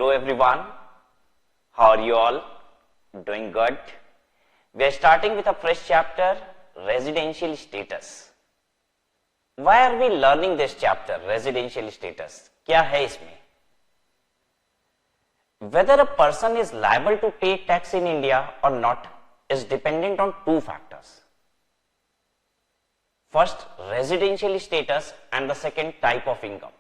Hello everyone, how are you all? Doing good? We are starting with a fresh chapter, residential status. Why are we learning this chapter, residential status? क्या है इसमें? Whether a person is liable to pay tax in India or not is dependent on two factors. First, residential status and the second, type of income.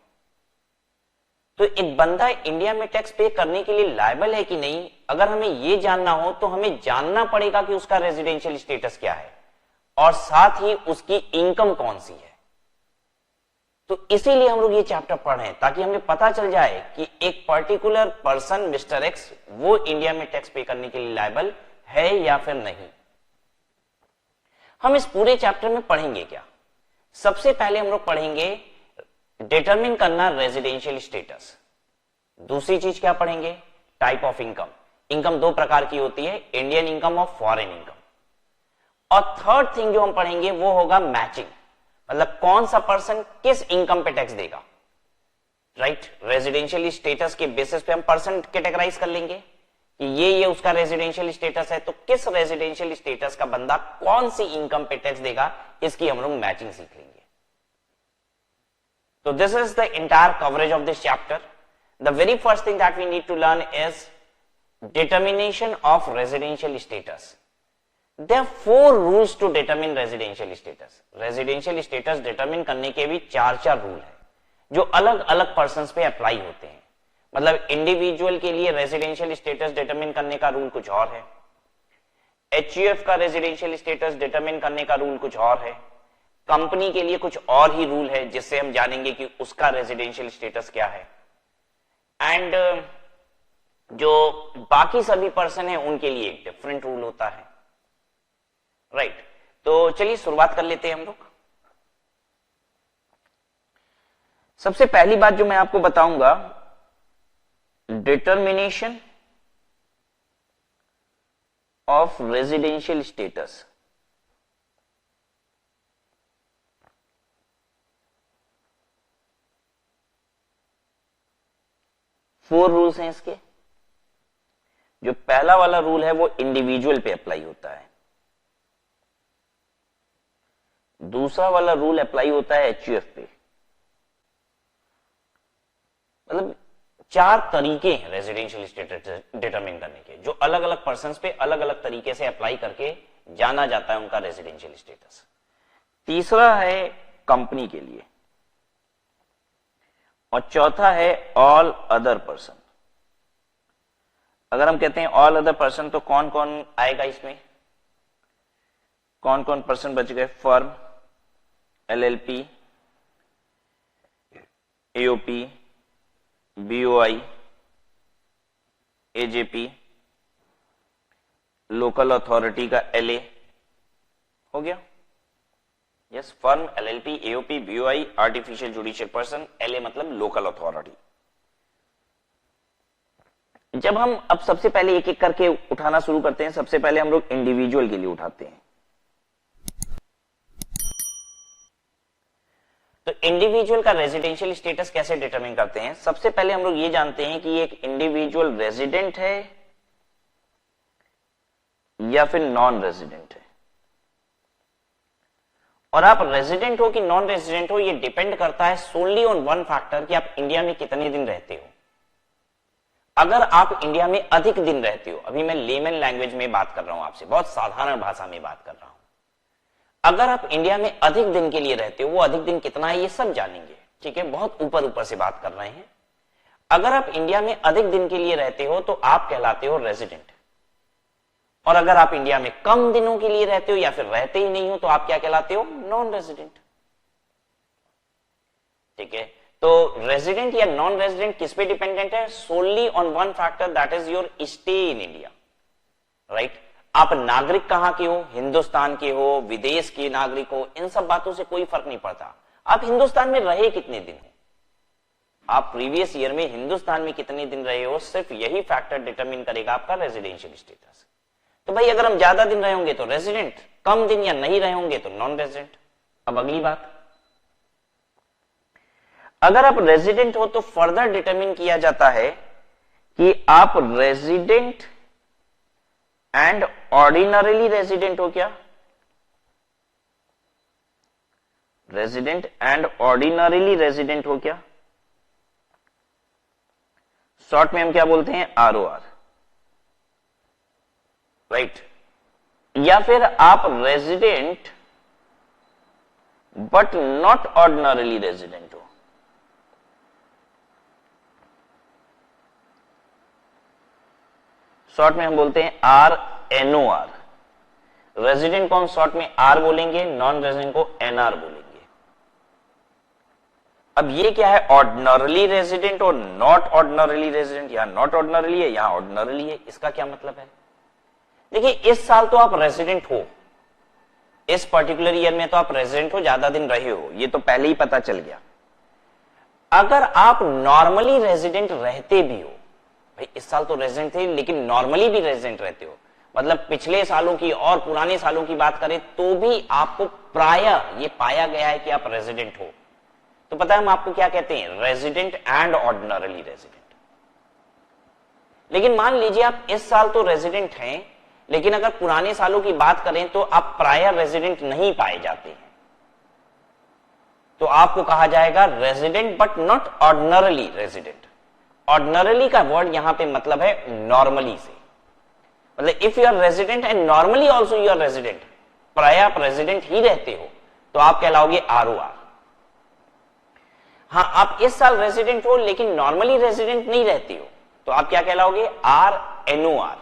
तो एक बंदा India में tax पे करने के लिए लायबल है कि नहीं, अगर हमें ये जानना हो तो हमें जानना पड़ेगा कि उसका रेजिडेंशियल स्टेटस क्या है और साथ ही उसकी इनकम कौन सी है। तो इसीलिए हम लोग ये चैप्टर पढ़ रहे हैं ताकि हमें पता चल जाए कि एक पर्टिकुलर पर्सन मिस्टर एक्स वो इंडिया में टैक्स पे करने के लिए लायबल है या फिर नहीं। हम इस पूरे चैप्टर में पढ़ेंगे क्या? सबसे पहले हम लोग पढ़ेंगे डिटरमिन करना रेजिडेंशियल स्टेटस। दूसरी चीज क्या पढ़ेंगे? Type of income. इनकम दो प्रकार की होती है, इंडियन इनकम और फॉरेन इनकम। और थर्ड थिंग जो हम पढ़ेंगे वो होगा मैचिंग, मतलब कौन सा पर्सन किस इनकम पे टैक्स देगा। राइट, रेजिडेंशियल स्टेटस के बेसिस पे हम पर्सन कैटेगराइज कर लेंगे कि ये उसका रेजिडेंशियल स्टेटस है, तो किस रेजिडेंशियल स्टेटस का बंदा कौन सी इनकम पे टैक्स देगा, इसकी हम लोग मैचिंग सीख लेंगे। So this is the entire coverage of this chapter. The very first thing that we need to learn is determination of residential status. There are four rules to determine residential status. Residential status determine करने के भी चार rule है जो अलग अलग persons पे apply होते हैं। मतलब इंडिविजुअल के लिए रेजिडेंशियल स्टेटस डिटरमिन करने का रूल कुछ और है, एचयूएफ का रेजिडेंशियल स्टेटस डिटरमिन करने का रूल कुछ और है, कंपनी के लिए कुछ और ही रूल है जिससे हम जानेंगे कि उसका रेजिडेंशियल स्टेटस क्या है, एंड जो बाकी सभी पर्सन है उनके लिए एक डिफरेंट रूल होता है। राइट, तो चलिए शुरुआत कर लेते हैं हम लोग। सबसे पहली बात जो मैं आपको बताऊंगा, determination of residential status. Four rules हैं इसके। जो पहला वाला रूल है वो इंडिविजुअल पे अप्लाई होता है, दूसरा वाला रूल अप्लाई होता है एचयूएफ पे। मतलब चार तरीके हैं रेजिडेंशियल स्टेटस डिटरमिन करने के, जो अलग अलग पर्सन्स पे अलग अलग तरीके से अप्लाई करके जाना जाता है उनका रेजिडेंशियल स्टेटस। तीसरा है कंपनी के लिए और चौथा है ऑल अदर पर्सन। अगर हम कहते हैं ऑल अदर पर्सन तो कौन कौन आएगा इसमें? कौन कौन पर्सन बच गए? Firm, LLP, AOP, BOI, AJP, local authority का एलए हो गया। Yes, firm, LLP, AOP, BOI, artificial judicial person, LA मतलब लोकल अथॉरिटी। जब हम अब सबसे पहले एक एक करके उठाना शुरू करते हैं, सबसे पहले हम लोग इंडिविजुअल के लिए उठाते हैं। तो इंडिविजुअल का रेजिडेंशियल स्टेटस कैसे डिटरमिन करते हैं? सबसे पहले हम लोग ये जानते हैं कि एक इंडिविजुअल रेजिडेंट है या फिर नॉन रेजिडेंट है। और आप रेजिडेंट हो कि नॉन रेजिडेंट हो, ये डिपेंड करता है सोनली ऑन वन फैक्टर कि आप इंडिया में कितने दिन रहते हो। अगर आप इंडिया में अधिक दिन रहते हो, अभी मैं लेमन लैंग्वेज में बात कर रहा हूं आपसे, बहुत साधारण भाषा में बात कर रहा हूं। अगर आप इंडिया में अधिक दिन के लिए रहते हो, वो अधिक दिन कितना है ये सब जानेंगे, ठीक है, बहुत ऊपर ऊपर से बात कर रहे हैं। अगर आप इंडिया में अधिक दिन के लिए रहते हो तो आप कहलाते हो रेजिडेंट, और अगर आप इंडिया में कम दिनों के लिए रहते हो या फिर रहते ही नहीं हो तो आप क्या कहलाते हो? Non resident. ठीक है, तो रेजिडेंट या नॉन रेजिडेंट किस पे डिपेंडेंट है? So only on one factor, that is your stay in India. Right, आप नागरिक कहां के हो, हिंदुस्तान के हो, विदेश के नागरिक हो, इन सब बातों से कोई फर्क नहीं पड़ता। आप हिंदुस्तान में रहे कितने दिन हो, आप प्रीवियस ईयर में हिंदुस्तान में कितने दिन रहे हो, सिर्फ यही फैक्टर डिटरमिन करेगा आपका रेजिडेंशियल स्टेटस। तो भाई अगर हम ज्यादा दिन रहे होंगे तो रेजिडेंट, कम दिन या नहीं रहे होंगे तो नॉन रेजिडेंट। अब अगली बात, अगर आप रेजिडेंट हो तो फर्दर डिटरमिन किया जाता है कि आप रेजिडेंट एंड ऑर्डिनरीली रेजिडेंट हो क्या? रेजिडेंट एंड ऑर्डिनरीली रेजिडेंट हो क्या? शॉर्ट में हम क्या बोलते हैं? ROR, right. या फिर आप resident but not ordinarily resident हो। शॉर्ट में हम बोलते हैं आर एनओआर। रेजिडेंट को हम शॉर्ट में आर बोलेंगे, नॉन रेजिडेंट को एनआर बोलेंगे। अब ये क्या है? ऑर्डिनरली रेजिडेंट और नॉट ऑर्डिनरली रेजिडेंट। यहां नॉट ऑर्डिनरली है, यहां ऑर्डिनरली है। इसका क्या मतलब है? देखिए, इस साल तो आप रेजिडेंट हो, इस पर्टिकुलर ईयर में तो आप रेजिडेंट हो, ज्यादा दिन रहे हो, ये तो पहले ही पता चल गया। अगर आप नॉर्मली रेजिडेंट रहते भी हो, भाई इस साल तो रेजिडेंट थे लेकिन नॉर्मली भी रेजिडेंट रहते हो, मतलब पिछले सालों की और पुराने सालों की बात करें तो भी आपको प्रायः ये पाया गया है कि आप रेजिडेंट हो, तो पता है हम आपको क्या कहते हैं? Resident and ordinarily resident. लेकिन मान लीजिए आप इस साल तो रेजिडेंट हैं, लेकिन अगर पुराने सालों की बात करें तो आप प्रायः रेजिडेंट नहीं पाए जाते हैं, तो आपको कहा जाएगा resident but not ordinarily resident. Ordinarily का वर्ड यहां पे मतलब है नॉर्मली से, मतलब if you are resident and normally also you are resident, प्रायः आप रेजिडेंट ही रहते हो, तो आप कहलाओगे आरओआर। हाँ, आप इस साल रेजिडेंट हो लेकिन नॉर्मली रेजिडेंट नहीं रहते हो, तो आप क्या कहलाओगे? Are NOR.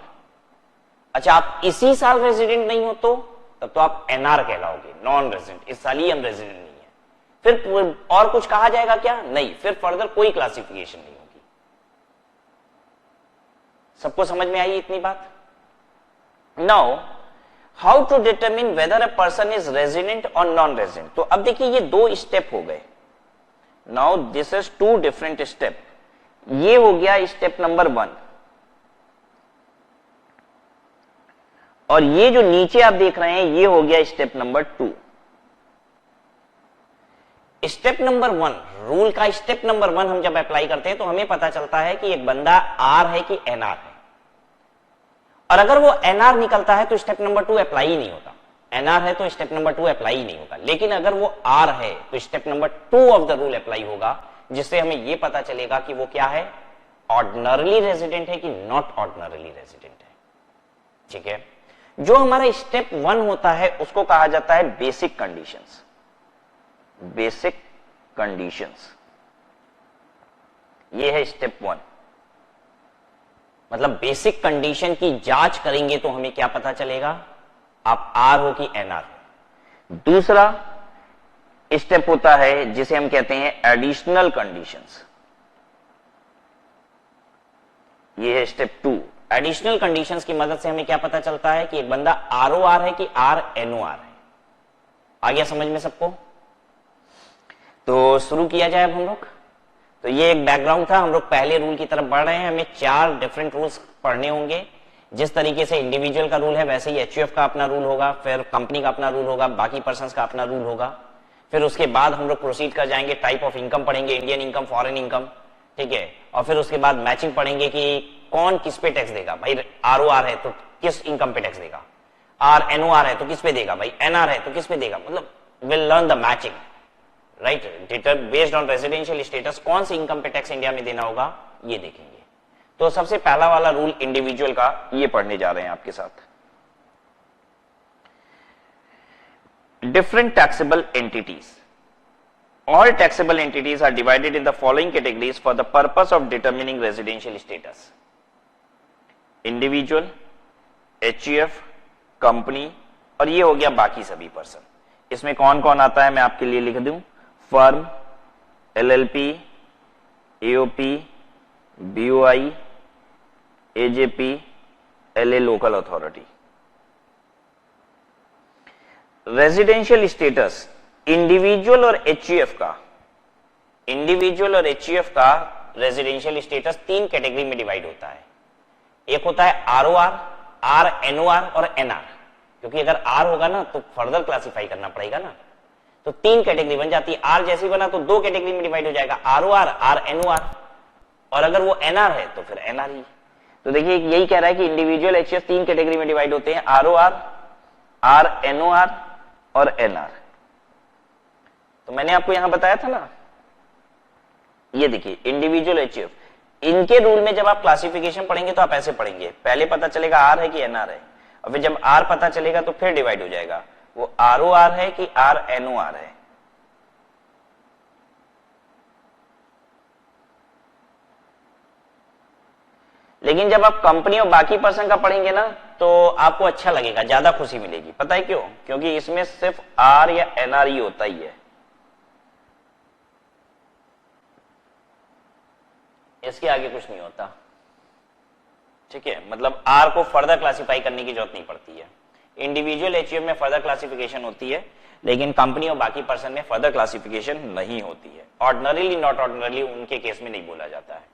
अच्छा, आप इसी साल रेजिडेंट नहीं हो तो तब तो आप एनआर कहलाओगे, नॉन रेजिडेंट। इस साल ही हम रेजिडेंट नहीं है। फिर और कुछ कहा जाएगा क्या? नहीं, फिर फर्दर कोई क्लासिफिकेशन नहीं होगी। सबको समझ में आई इतनी बात? Now how to determine whether a person is resident और नॉन रेजिडेंट। तो अब देखिए, ये दो स्टेप हो गए। Now this is two different step. ये हो गया स्टेप नंबर 1, और ये जो नीचे आप देख रहे हैं ये हो गया step number 2। Step number 1, rule का स्टेप नंबर 1 हम जब अप्लाई करते हैं तो हमें पता चलता है कि एक बंदा आर है कि एनआर है, और अगर वो एनआर निकलता है तो स्टेप नंबर 2 अप्लाई ही नहीं होता। एनआर है तो स्टेप नंबर 2 अप्लाई ही नहीं होगा। लेकिन अगर वो आर है तो step number 2 of the rule apply होगा, जिससे हमें यह पता चलेगा कि वो क्या है? ऑर्डिनरली रेजिडेंट है कि नॉट ऑर्डिनरली रेजिडेंट है। ठीक है, जो हमारा स्टेप 1 होता है उसको कहा जाता है बेसिक कंडीशंस। बेसिक कंडीशंस ये है स्टेप 1। मतलब बेसिक कंडीशन की जांच करेंगे तो हमें क्या पता चलेगा? आप आर हो कि एनआर हो। दूसरा स्टेप होता है जिसे हम कहते हैं एडिशनल कंडीशंस। ये है स्टेप 2। एडिशनल कंडीशंस की मदद से हमें क्या पता चलता है कि एक बंदा आरओआर है कि आर एनओआर है। आ गया समझ में सबको? तो शुरू किया जाए अब हम लोग। तो ये एक बैकग्राउंड था, हम लोग पहले रूल की तरफ बढ़ रहे हैं। हमें 4 डिफरेंट रूल्स पढ़ने होंगे। जिस तरीके से इंडिविजुअल का रूल है वैसे ही एचयूएफ का अपना रूल होगा, फिर कंपनी का अपना रूल होगा, बाकी पर्संस का अपना रूल होगा। फिर उसके बाद हम लोग प्रोसीड कर जाएंगे, टाइप ऑफ इनकम पढ़ेंगे, इंडियन इनकम, फॉरेन इनकम, ठीक है। और फिर उसके बाद मैचिंग पढ़ेंगे कि कौन किस पे टैक्स देगा। भाई आरओआर है तो किस इनकम पे टैक्स देगा, आर एनओआर है तो किस पे देगा, भाई एनआर है तो किस पे देगा। मतलब will learn the matching, right. Based on residential status कौन सी इनकम पे टैक्स इंडिया में देना होगा ये देखेंगे। तो सबसे पहला वाला रूल इंडिविजुअल का ये पढ़ने जा रहे हैं आपके साथ। Different taxable entities. All taxable entities are divided in the following categories for the purpose of determining residential status: individual, HUF, company, और ये हो गया बाकी सभी पर्सन। इसमें कौन कौन आता है मैं आपके लिए लिख दूं: firm, LLP, AOP, BOI, AJP, LA local authority. Residential status individual और एचयूएफ का, इंडिविजुअल और एचयूएफ का रेजिडेंशियल स्टेटस 3 कैटेगरी में डिवाइड होता है। एक होता है आरओआर, आर एनओआर और एनआर। क्योंकि अगर आर होगा ना तो फर्दर क्लासिफाई करना पड़ेगा ना, तो 3 कैटेगरी बन जाती है। आर जैसी बना तो 2 कैटेगरी में डिवाइड हो जाएगा, आरओआर, आर एनओआर। और अगर वो एनआर है तो फिर एनआर ही। तो देखिए यही कह रहा है कि इंडिविजुअल एचयूएफ 3 कैटेगरी में डिवाइड होते हैं, आरओआर, आरएनओआर और एनआर। तो मैंने आपको यहां बताया था ना, ये देखिए इंडिविजुअल एचयूएफ, इनके रूल में जब आप क्लासिफिकेशन पढ़ेंगे तो आप ऐसे पढ़ेंगे, पहले पता चलेगा आर है कि एनआर है, और फिर जब आर पता चलेगा तो फिर डिवाइड हो जाएगा, वो आरओआर है कि आरएनओआर है। लेकिन जब आप कंपनी और बाकी पर्सन का पढ़ेंगे ना तो आपको अच्छा लगेगा, ज्यादा खुशी मिलेगी। पता है क्यों? क्योंकि इसमें सिर्फ आर या एनआर ही होता ही है, इसके आगे कुछ नहीं होता। ठीक है, मतलब आर को फर्दर क्लासिफाई करने की जरूरत नहीं पड़ती है। इंडिविजुअल एचयूएफ में फर्दर क्लासिफिकेशन होती है, लेकिन कंपनी और बाकी पर्सन में फर्दर क्लासिफिकेशन नहीं होती है। ऑर्डिनरली, नॉट ऑर्डिनरली उनके केस में नहीं बोला जाता है।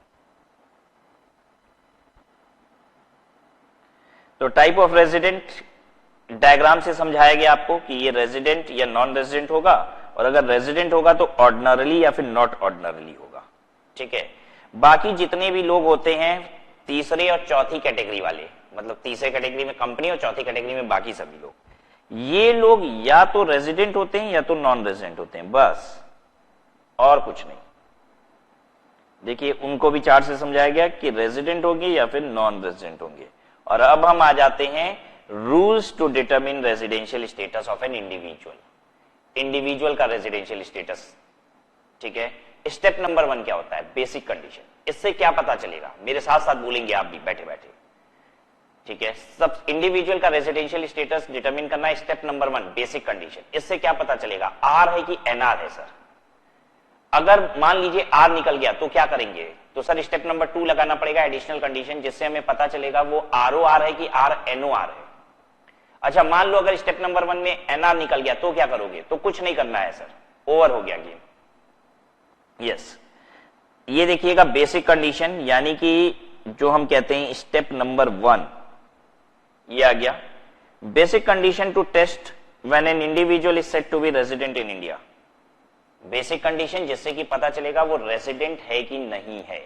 तो टाइप ऑफ रेजिडेंट डायग्राम से समझाया गया आपको कि ये रेजिडेंट या नॉन रेजिडेंट होगा, और अगर रेजिडेंट होगा तो ऑर्डिनरली या फिर नॉट ऑर्डिनरली होगा। ठीक है, बाकी जितने भी लोग होते हैं तीसरे और चौथी कैटेगरी वाले, मतलब तीसरे कैटेगरी में कंपनी और चौथी कैटेगरी में बाकी सभी लोग, ये लोग या तो रेजिडेंट होते हैं या तो नॉन रेजिडेंट होते हैं, बस और कुछ नहीं। देखिए उनको भी चार्ट से समझाया गया कि रेजिडेंट होंगे या फिर नॉन रेजिडेंट होंगे। और अब हम आ जाते हैं rules to determine residential status of an individual, individual का रेजिडेंशियल स्टेटस। ठीक है, स्टेप नंबर 1 क्या होता है? Basic condition. इससे क्या पता चलेगा? मेरे साथ साथ बोलेंगे आप भी बैठे बैठे। ठीक है, सब इंडिविजुअल का रेजिडेंशियल स्टेटस डिटरमिन करना है। Step number 1 basic condition. इससे क्या पता चलेगा? आर है कि एनआर है सर। अगर मान लीजिए आर निकल गया तो क्या करेंगे? तो सर स्टेप नंबर 2 लगाना पड़ेगा एडिशनल कंडीशन, जिससे हमें पता चलेगा वो आरओआर है कि आरएनओआर है। अच्छा मान लो अगर स्टेप नंबर 1 में एनआर निकल गया तो क्या करोगे? तो कुछ नहीं करना है सर, ओवर हो गया गेम। यस, ये देखिएगा बेसिक कंडीशन, यानी कि जो हम कहते हैं स्टेप नंबर 1, ये आ गया। Basic condition to test when an individual is said to be resident in India. Basic condition जिससे कि पता चलेगा वो रेजिडेंट है कि नहीं है।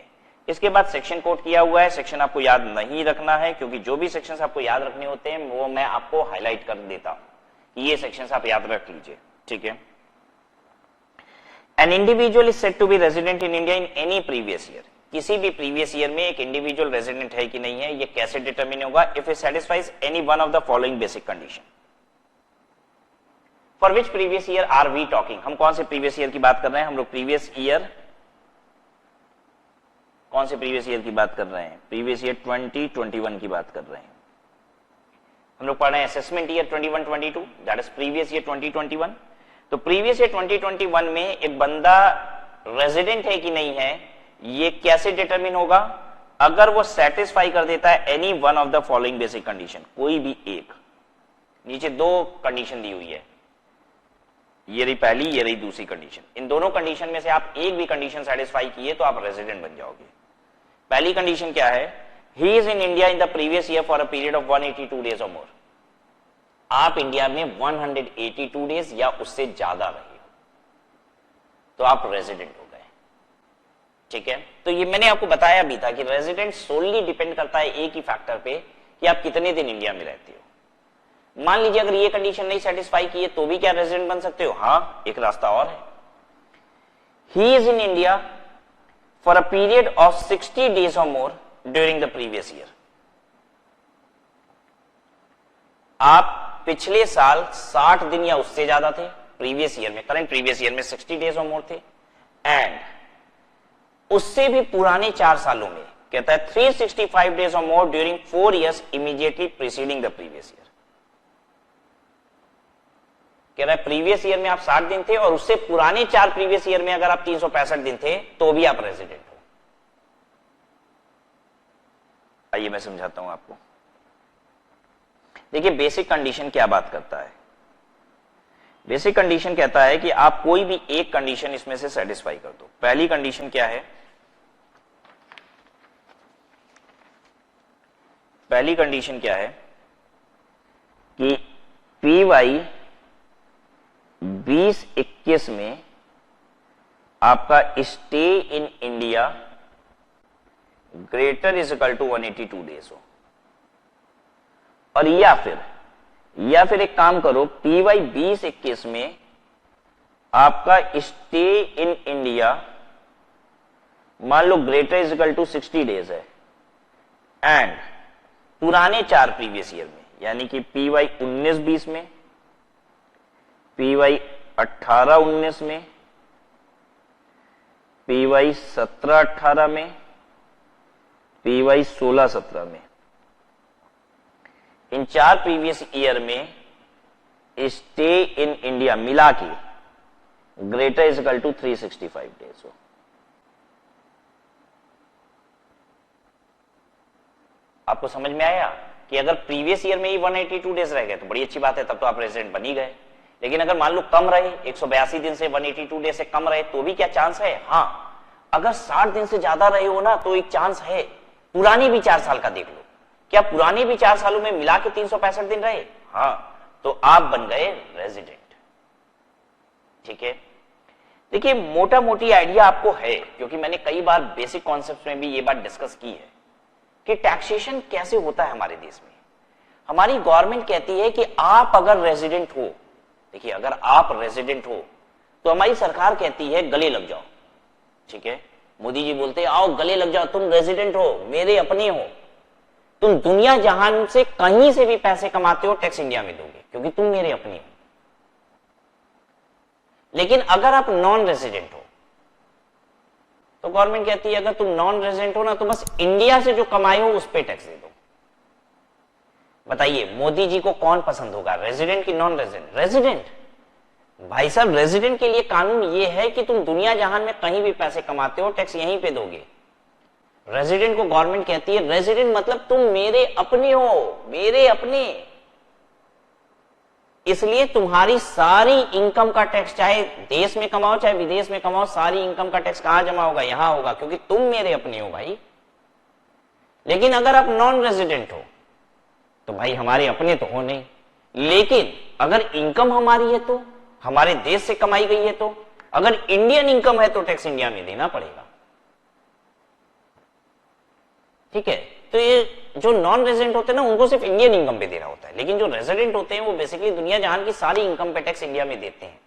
इसके बाद सेक्शन कोड किया हुआ है, सेक्शन आपको याद नहीं रखना है, क्योंकि जो भी सेक्शंस आपको याद रखने होते हैं वो मैं आपको हाईलाइट कर देता हूं, ये सेक्शंस आप याद रख लीजिए। ठीक है, an individual is said to be resident in India in any previous year. किसी भी प्रीवियस ईयर में एक इंडिविजुअल रेजिडेंट है कि नहीं है, ये कैसे डिटरमिन होगा? If it satisfies any one of the following basic condition. For which previous year are we talking? हम कौन से प्रीवियस ईयर की बात कर रहे हैं? हम लोग प्रीवियस ईयर, कौन से प्रीवियस ईयर की बात कर रहे हैं? प्रीवियस ईयर 2021 की बात कर रहे हैं। हम लोग पढ़ रहे हैं assessment year 21-22, that is previous year 2021। तो प्रीवियस ईयर 2021 में एक बंदा रेजिडेंट है कि नहीं है, ये कैसे डिटरमिन होगा? अगर वो सेटिस्फाई कर देता है any one of the following basic condition, कोई भी एक। नीचे 2 कंडीशन दी हुई है, ये रही पहली, ये रही दूसरी कंडीशन। इन दोनों कंडीशन में से आप एक भी कंडीशन सेटिस्फाई किए तो आप रेजिडेंट बन जाओगे। पहली कंडीशन क्या है? He is in India in the previous year for a period of 182 days और मोर। आप इंडिया में 182 डेज या उससे ज्यादा रहे हो तो आप रेजिडेंट हो गए। ठीक है, तो ये मैंने आपको बताया भी था कि रेजिडेंट सोलली डिपेंड करता है एक ही फैक्टर पे कि आप कितने दिन इंडिया में रहते हो। मान लीजिए अगर ये कंडीशन नहीं सेटिस्फाई की है तो भी क्या रेजिडेंट बन सकते हो? हाँ, एक रास्ता और है। He is in India for a period of 60 days और more during the previous year. आप पिछले साल 60 दिन या उससे ज्यादा थे प्रीवियस ईयर में, करंट प्रीवियस ईयर में 60 डेज और मोर थे, एंड उससे भी पुराने 4 सालों में कहता है 365 डेज और more during 4 years immediately preceding the previous year. कह रहा है प्रीवियस ईयर में आप 60 दिन थे और उससे पुराने 4 प्रीवियस ईयर में अगर आप 365 दिन थे तो भी आप रेजिडेंट हो। आइए मैं समझाता हूं आपको। देखिए बेसिक कंडीशन क्या बात करता है? बेसिक कंडीशन कहता है कि आप कोई भी एक कंडीशन इसमें से सेटिस्फाई कर दो। पहली कंडीशन क्या है? पहली कंडीशन क्या है कि पीवाई 2021 में आपका stay in India greater is equal to 182 days हो, और या फिर एक काम करो, PY 20-21 में आपका स्टे इन इंडिया मान लो greater is equal to 60 days है, एंड पुराने 4 प्रीवियस ईयर में, यानी कि PY 19-20 में, PY 18-19 में, PY 17-18 में, PY 16-17 में, इन 4 प्रीवियस ईयर में स्टे इन इंडिया मिला के greater is equal to 365 days हो। आपको समझ में आया कि अगर प्रीवियस ईयर में ही 182 डेज रह गए तो बड़ी अच्छी बात है, तब तो आप रेजिडेंट बन ही गए। लेकिन अगर मान लो कम रहे, 182 दिन से 182 डेज से कम रहे, तो भी क्या चांस है? हाँ, अगर 60 दिन से ज्यादा रहे हो ना तो एक चांस है। पुरानी भी 4 साल का देख लो, क्या पुराने भी 4 सालों में मिला के 365 दिन रहे? हाँ, तो आप बन गए रेजिडेंट। ठीक है, देखिए मोटा मोटी आइडिया आपको है, क्योंकि मैंने कई बार बेसिक कॉन्सेप्ट में भी ये बात डिस्कस की है कि टैक्सेशन कैसे होता है हमारे देश में। हमारी गवर्नमेंट कहती है कि आप अगर रेजिडेंट हो, देखिए अगर आप रेजिडेंट हो तो हमारी सरकार कहती है गले लग जाओ। ठीक है, मोदी जी बोलते हैं आओ गले लग जाओ, तुम रेजिडेंट हो, मेरे अपने हो, तुम दुनिया जहान से कहीं से भी पैसे कमाते हो टैक्स इंडिया में दोगे, क्योंकि तुम मेरे अपने हो। लेकिन अगर आप नॉन रेजिडेंट हो तो गवर्नमेंट कहती है अगर तुम नॉन रेजिडेंट हो ना तो बस इंडिया से जो कमाए हो उस पे टैक्स दे दो। बताइए मोदी जी को कौन पसंद होगा, रेजिडेंट की नॉन रेजिडेंट? रेजिडेंट। भाई साहब रेजिडेंट के लिए कानून ये है कि तुम दुनिया जहान में कहीं भी पैसे कमाते हो टैक्स यहीं पे दोगे। रेजिडेंट को गवर्नमेंट कहती है रेजिडेंट मतलब तुम मेरे अपने हो, मेरे अपने। इसलिए तुम्हारी सारी इनकम का टैक्स, चाहे देश में कमाओ चाहे विदेश में कमाओ, सारी इनकम का टैक्स कहां जमा होगा? यहां होगा, क्योंकि तुम मेरे अपने हो भाई। लेकिन अगर आप नॉन रेजिडेंट हो तो भाई हमारे अपने तो हो नहीं, लेकिन अगर इनकम हमारी है तो, हमारे देश से कमाई गई है तो, अगर इंडियन इनकम है तो टैक्स इंडिया में देना पड़ेगा। ठीक है, तो ये जो नॉन रेजिडेंट होते हैं ना उनको सिर्फ इंडियन इनकम पे देना होता है, लेकिन जो रेजिडेंट होते हैं वो बेसिकली दुनिया जहान की सारी इनकम पे टैक्स इंडिया में देते हैं।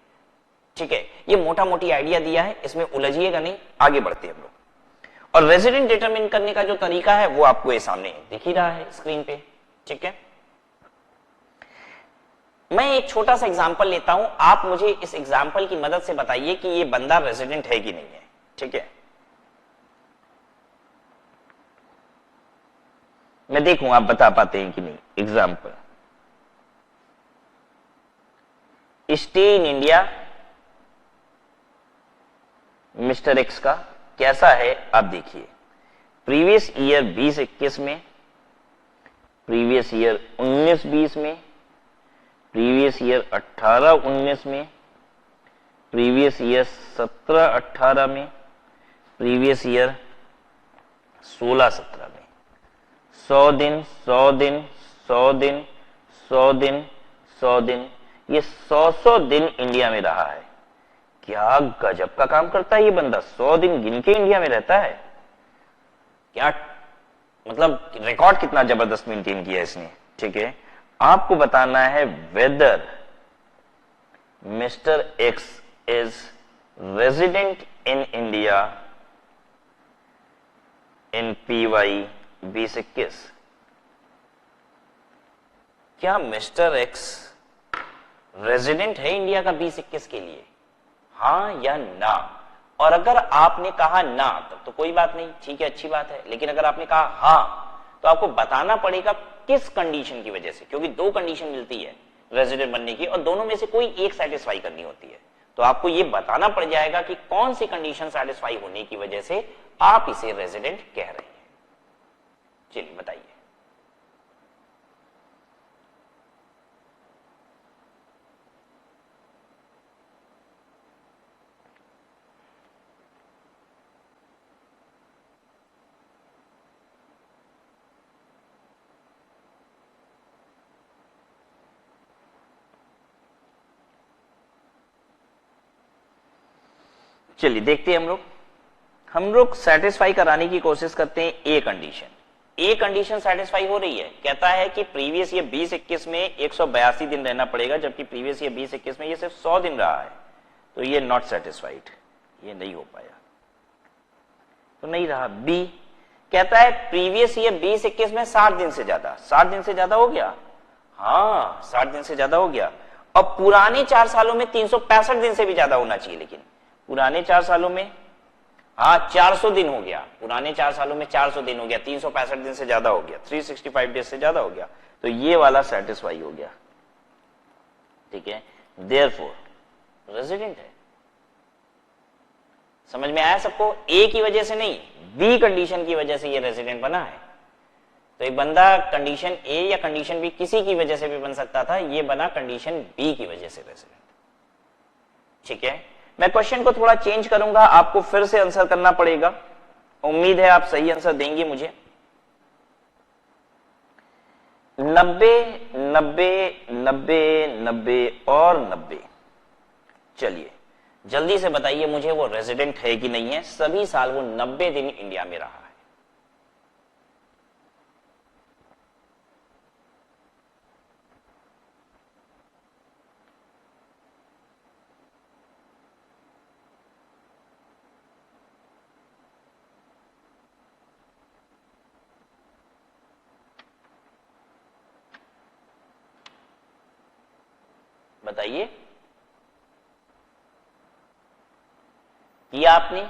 ठीक है, ये मोटा मोटी आइडिया दिया है, इसमें उलझिएगा नहीं, आगे बढ़ते हैं हम लोग। और रेजिडेंट डिटरमिन करने का जो तरीका है वो आपको ये सामने दिख ही रहा है स्क्रीन पे। ठीक है, मैं एक छोटा सा एग्जांपल लेता हूं, आप मुझे इस एग्जांपल की मदद से बताइए कि ये बंदा रेजिडेंट है कि नहीं है। ठीक है, मैं देखूं आप बता पाते हैं कि नहीं। Example, stay in India mister x का कैसा है आप देखिए। प्रीवियस ईयर 20-21 में, प्रीवियस ईयर 19-20 में, प्रीवियस ईयर 18-19 में, प्रीवियस ईयर 17-18 में, प्रीवियस ईयर 16-17 में। 100 दिन 100 दिन 100 दिन 100 दिन 100 दिन, ये 100 दिन इंडिया में रहा है। क्या गजब का काम करता है ये बंदा, 100 दिन गिन के इंडिया में रहता है। क्या मतलब रिकॉर्ड कितना जबरदस्त मेंटेन किया इसने। ठीक है, आपको बताना है whether mister X is resident in India in PY 20-21। क्या मिस्टर एक्स रेजिडेंट है इंडिया का 20-21 के लिए, हाँ या ना? और अगर आपने कहा ना तब तो कोई बात नहीं, ठीक है अच्छी बात है। लेकिन अगर आपने कहा हाँ तो आपको बताना पड़ेगा किस कंडीशन की वजह से, क्योंकि 2 कंडीशन मिलती है रेजिडेंट बनने की और दोनों में से कोई एक सेटिस्फाई करनी होती है। तो आपको यह बताना पड़ जाएगा कि कौन सी कंडीशन सेटिस्फाई होने की वजह से आप इसे रेजिडेंट कह रहे हैं। चलिए बताइए। चलिए देखते हैं हम लोग। हम लोग सेटिस्फाई कराने की कोशिश करते हैं a condition. A condition satisfy हो रही है, कहता है कि प्रीवियस ईयर 20-21 में 182 दिन रहना पड़ेगा, जबकि प्रीवियस ईयर 20-21 में ये सिर्फ 100 दिन रहा है, तो ये नॉट सेटिस्फाइड, ये नहीं हो पाया, तो नहीं रहा। बी कहता है प्रीवियस ईयर 20-21 में 60 दिन से ज्यादा, 60 दिन से ज्यादा हो गया, हाँ 60 दिन से ज्यादा हो गया। अब पुराने 4 सालों में 365 दिन से भी ज्यादा होना चाहिए, लेकिन पुराने 4 सालों में हाँ 400 दिन हो गया, पुराने 4 सालों में 400 दिन हो गया, 365 दिन से ज्यादा हो गया, 365 डेज से ज्यादा हो गया, तो ये वाला सेटिस्फाई हो गया, ठीक है। देयरफॉर रेजिडेंट है। समझ में आया सबको? ए की वजह से नहीं, बी कंडीशन की वजह से ये रेजिडेंट बना है। तो एक बंदा कंडीशन ए या कंडीशन बी किसी की वजह से भी बन सकता था, ये बना कंडीशन बी की वजह से रेजिडेंट, ठीक है। मैं क्वेश्चन को थोड़ा चेंज करूंगा, आपको फिर से आंसर करना पड़ेगा, उम्मीद है आप सही आंसर देंगे मुझे। 90, 90, 90, 90 और 90। चलिए जल्दी से बताइए मुझे वो रेजिडेंट है कि नहीं है। सभी साल वो 90 दिन इंडिया में रहा है। बताइए, किया आपने?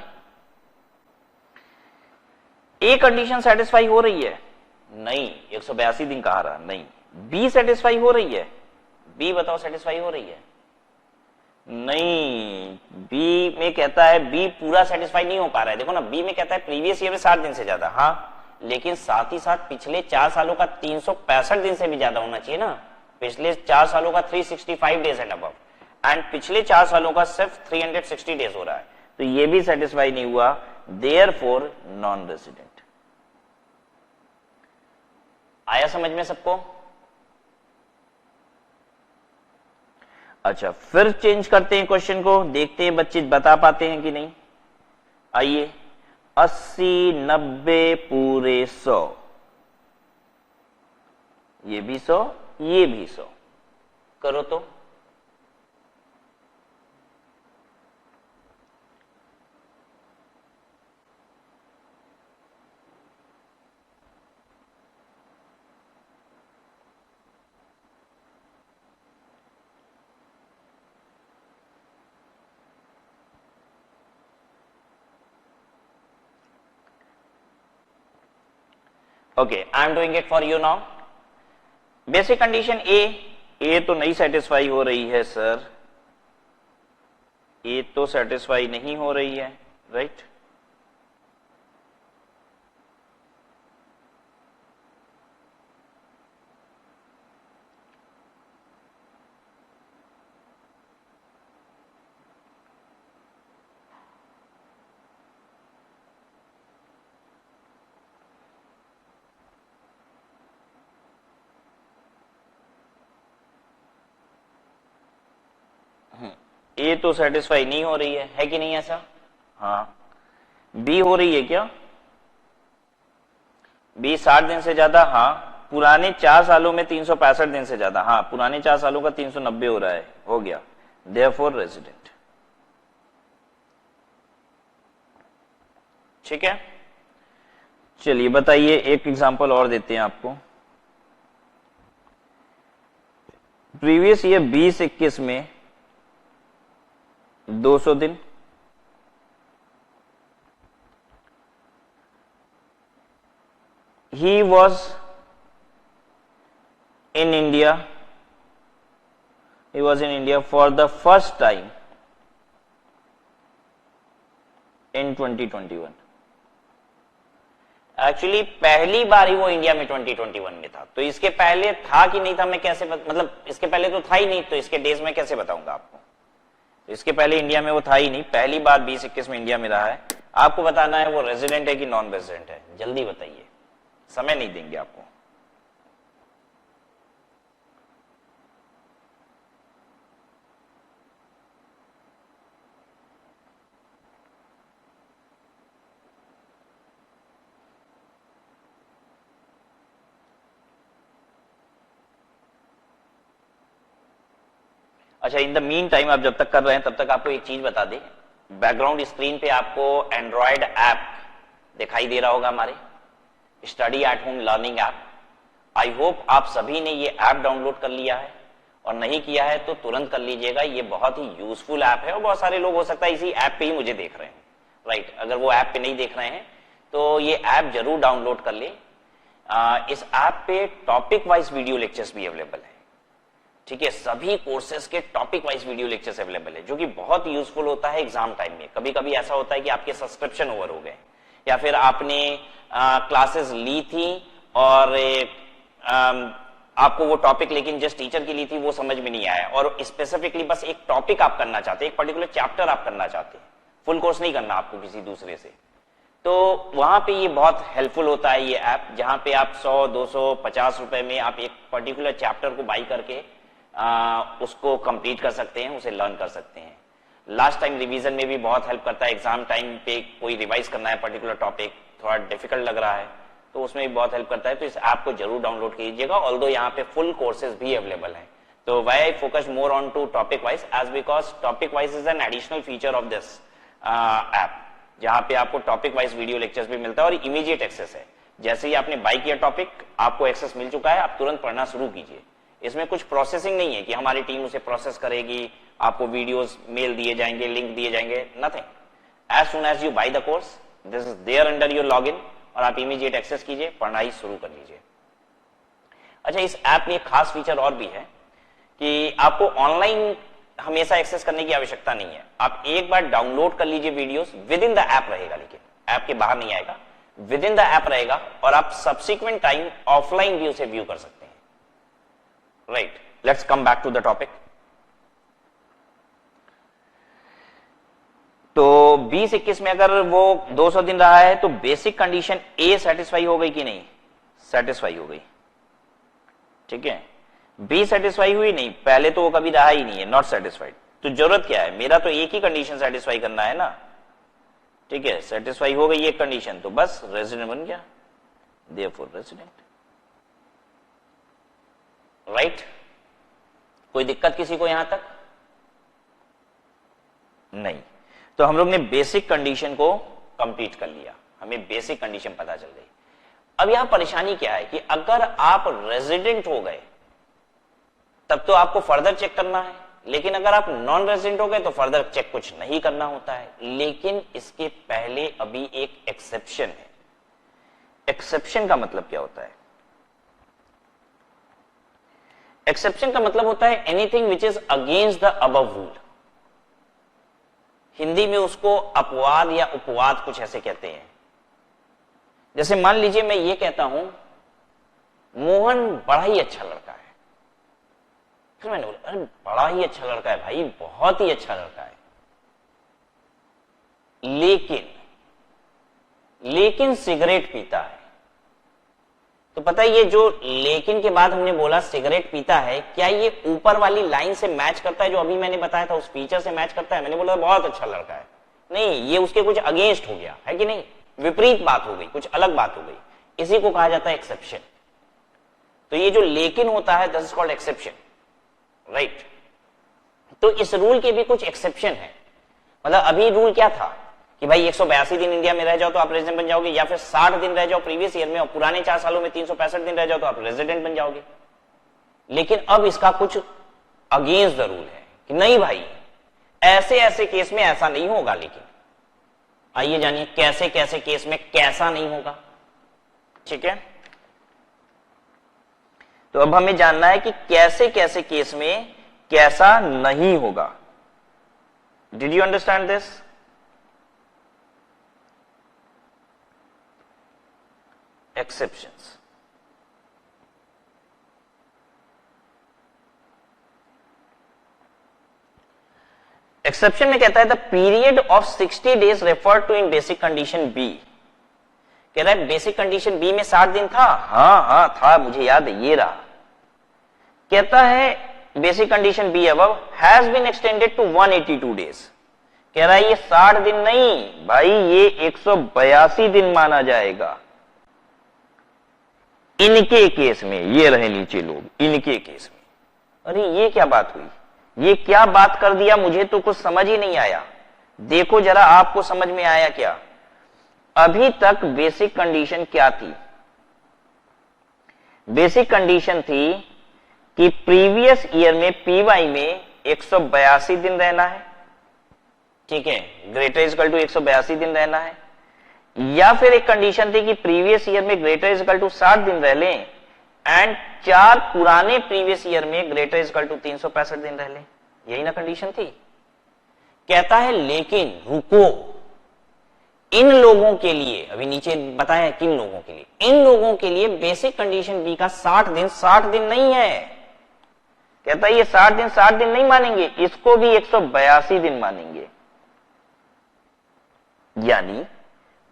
ए कंडीशन सेटिस्फाई हो रही है? नहीं, 182 दिन कहा रहा नहीं। बी सेटिस्फाई हो रही है? बी बताओ सेटिस्फाई हो रही है? नहीं, बी में कहता है, बी पूरा सेटिस्फाई नहीं हो पा रहा है। देखो ना, बी में कहता है प्रीवियस ईयर में 60 दिन से ज्यादा, हाँ, लेकिन साथ ही साथ पिछले 4 सालों का 365 दिन से भी ज्यादा होना चाहिए ना। पिछले 4 सालों का 365 डेज एंड अबव, एंड पिछले 4 सालों का सिर्फ 360 डेज हो रहा है, तो ये भी सेटिस्फाई नहीं हुआ, देयरफॉर नॉन रेजिडेंट। आया समझ में सबको? अच्छा, फिर चेंज करते हैं क्वेश्चन को, देखते हैं बच्चे बता पाते हैं कि नहीं। आइए, 80, 90 पूरे 100, ये भी 100, ये भी 100, करो तो। Okay, I am doing it for you now. Basic condition A तो नहीं सेटिस्फाई हो रही है सर, ए तो सेटिस्फाई नहीं हो रही है, राइट? ए तो सेटिस्फाई नहीं हो रही है कि नहीं ऐसा? हाँ। बी हो रही है क्या? बी 60 दिन से ज्यादा, हाँ। पुराने 4 सालों में 365 दिन से ज्यादा, हाँ। पुराने 4 सालों का 390 हो रहा है, हो गया, देयरफॉर रेजिडेंट। ठीक है, चलिए बताइए, एक एग्जांपल और देते हैं आपको। प्रीवियस ईयर 20-21 में 200 दिन, he was in India for the first time in 2021। Actually पहली बार ही वो इंडिया में 2021 में था, तो इसके पहले था कि नहीं था मैं कैसे मतलब इसके पहले तो था ही नहीं, तो इसके डेज में कैसे बताऊंगा आपको? तो इसके पहले इंडिया में वो था ही नहीं, पहली बार 20-21 में इंडिया में रहा है। आपको बताना है वो रेजिडेंट है कि नॉन रेजिडेंट है, जल्दी बताइए, समय नहीं देंगे आपको। अच्छा, इन द मीन टाइम आप जब तक कर रहे हैं तब तक आपको एक चीज बता दें, बैकग्राउंड स्क्रीन पे आपको एंड्रॉयड ऐप दिखाई दे रहा होगा, हमारे study at home learning app. I hope आप सभी ने ये ऐप डाउनलोड कर लिया है, और नहीं किया है तो तुरंत कर लीजिएगा। ये बहुत ही यूजफुल ऐप है और बहुत सारे लोग हो सकता है इसी ऐप पे ही मुझे देख रहे हैं, राइट। अगर वो ऐप पे नहीं देख रहे हैं तो ये ऐप जरूर डाउनलोड कर ले। इस ऐप पे टॉपिक वाइज वीडियो लेक्चर्स भी अवेलेबल है, ठीक है। सभी कोर्सेज के topic wise video lectures available है, जो कि बहुत यूजफुल होता है एग्जाम टाइम में। कभी कभी ऐसा होता है कि आपके सब्सक्रिप्शन ओवर हो गए, या फिर आपने क्लासेस ली थी और आपको वो टॉपिक लेकिन जस्ट टीचर की ली थी, वो समझ में नहीं आया, और स्पेसिफिकली बस एक टॉपिक आप करना चाहते हैं, एक पर्टिकुलर चैप्टर आप करना चाहते हैं, फुल कोर्स नहीं करना आपको किसी दूसरे से, तो वहां पे ये बहुत हेल्पफुल होता है ये ऐप, जहां पे आप 100, 200, 50 रुपए में आप एक पर्टिकुलर चैप्टर को बाई करके उसको कंप्लीट कर सकते हैं, उसे लर्न कर सकते हैं। लास्ट टाइम रिवीजन में भी बहुत हेल्प करता है। एग्जाम टाइम पे कोई रिवाइज करना है पर्टिकुलर टॉपिक, थोड़ा डिफिकल्ट लग रहा है, तो उसमें भी बहुत हेल्प करता है। तो इस ऐप को जरूर डाउनलोड कीजिएगा, ऑल्दो यहाँ पे फुल कोर्सेज भी अवेलेबल है। तो why I focus more on to topic wise, as because topic wise is an additional feature of this app, जहां पे आपको टॉपिक वाइज वीडियो लेक्चर्स भी मिलता है और इमीडिएट एक्सेस है। जैसे ही आपने बाई किया टॉपिक, आपको एक्सेस मिल चुका है, आप तुरंत पढ़ना शुरू कीजिए। इसमें कुछ प्रोसेसिंग नहीं है कि हमारी टीम उसे प्रोसेस करेगी, आपको वीडियोस मेल दिए जाएंगे, लिंक दिए जाएंगे, nothing. As soon as you buy the course, this is there under your login, और आप इमीडिएट एक्सेस कीजिए, पढ़ाई शुरू कर लीजिए। अच्छा, इस ऐप में एक खास फीचर और भी है कि आपको ऑनलाइन हमेशा एक्सेस करने की आवश्यकता नहीं है। आप एक बार डाउनलोड कर लीजिए videos, with in the app रहेगा, लेकिन ऐप के बाहर नहीं आएगा, विद इन द ऐप रहेगा, और आप सब्सिक्वेंट टाइम ऑफलाइन भी उसे व्यू कर सकते हैं, right. Let's come back to the topic. तो 20-21 में अगर वो 200 दिन रहा है तो बेसिक कंडीशन ए सेटिस्फाई हो गई कि नहीं? सेटिस्फाई हो गई, ठीक है। बी सेटिस्फाई हुई नहीं, पहले तो वो कभी रहा ही नहीं है, नॉट सेटिस्फाइड। तो जरूरत क्या है, मेरा तो एक ही कंडीशन सेटिस्फाई करना है ना, ठीक है। सेटिस्फाई हो गई एक कंडीशन तो बस रेजिडेंट बन गया, देयरफॉर रेजिडेंट, राइट। कोई दिक्कत किसी को यहां तक? नहीं। तो हम लोग ने बेसिक कंडीशन को कंप्लीट कर लिया, हमें बेसिक कंडीशन पता चल गई। अब यहां परेशानी क्या है कि अगर आप रेजिडेंट हो गए तब तो आपको फर्दर चेक करना है, लेकिन अगर आप नॉन रेजिडेंट हो गए तो फर्दर चेक कुछ नहीं करना होता है। लेकिन इसके पहले अभी एक एक्सेप्शन है। एक्सेप्शन का मतलब क्या होता है? एक्सेप्शन का मतलब होता है anything which is against the above rule. Hindi में उसको अपवाद या उपवाद कुछ ऐसे कहते हैं। जैसे मान लीजिए मैं ये कहता हूं मोहन बड़ा ही अच्छा लड़का है, फिर मैंने बोला अरे बड़ा ही अच्छा लड़का है भाई, बहुत ही अच्छा लड़का है, लेकिन सिगरेट पीता है। तो पता है ये जो लेकिन के बाद हमने बोला सिगरेट पीता है, क्या ये ऊपर वाली लाइन से मैच करता है जो अभी मैंने बताया था, उस फीचर से मैच करता है? मैंने बोला बहुत अच्छा लड़का है, नहीं, ये उसके कुछ अगेंस्ट हो गया है कि नहीं, विपरीत बात हो गई, कुछ अलग बात हो गई। इसी को कहा जाता है एक्सेप्शन। तो ये जो लेकिन होता है that is called exception, right. तो इस रूल के भी कुछ एक्सेप्शन है। मतलब अभी रूल क्या था कि भाई 182 दिन इंडिया में रह जाओ तो आप रेजिडेंट बन जाओगे, या फिर 60 दिन रह जाओ प्रीवियस ईयर में और पुराने 4 सालों में 365 दिन रह जाओ तो आप रेजिडेंट बन जाओगे। लेकिन अब इसका कुछ अगेंस्ट द रूल है कि नहीं भाई, ऐसे ऐसे केस में ऐसा नहीं होगा। लेकिन आइए जानिए कैसे कैसे केस में कैसा नहीं होगा, ठीक है। तो अब हमें जानना है कि कैसे कैसे केस में कैसा नहीं होगा। Did you understand this? Exceptions. Exception में कहता है the period of 60 days refer to in basic condition B. कह रहा है बेसिक कंडीशन बी में 60 दिन था, हाँ था, मुझे याद है, ये रहा। कहता है basic condition B above has been extended to 182 days. कह रहा है ये 60 दिन नहीं भाई, ये 182 दिन माना जाएगा इनके केस में। ये रहे नीचे लोग, इनके केस में। अरे ये क्या बात हुई, ये क्या बात कर दिया, मुझे तो कुछ समझ ही नहीं आया। देखो जरा आपको समझ में आया क्या? अभी तक बेसिक कंडीशन क्या थी? बेसिक कंडीशन थी कि प्रीवियस ईयर में पीवाई में 182 दिन रहना है, ठीक है, ग्रेटर इक्वल टू 182 दिन रहना है। या फिर एक कंडीशन थी कि प्रीवियस ईयर में ग्रेटर इक्वल टू 60 दिन रह लें एंड 4 पुराने प्रीवियस ईयर में ग्रेटर इक्वल टू 365 दिन रह लें। यही ना कंडीशन थी। कहता है लेकिन रुको, इन लोगों के लिए, अभी नीचे बताया किन लोगों के लिए, इन लोगों के लिए बेसिक कंडीशन बी का 60 दिन नहीं है। कहता है ये 60 दिन नहीं मानेंगे, इसको भी 182 दिन मानेंगे। यानी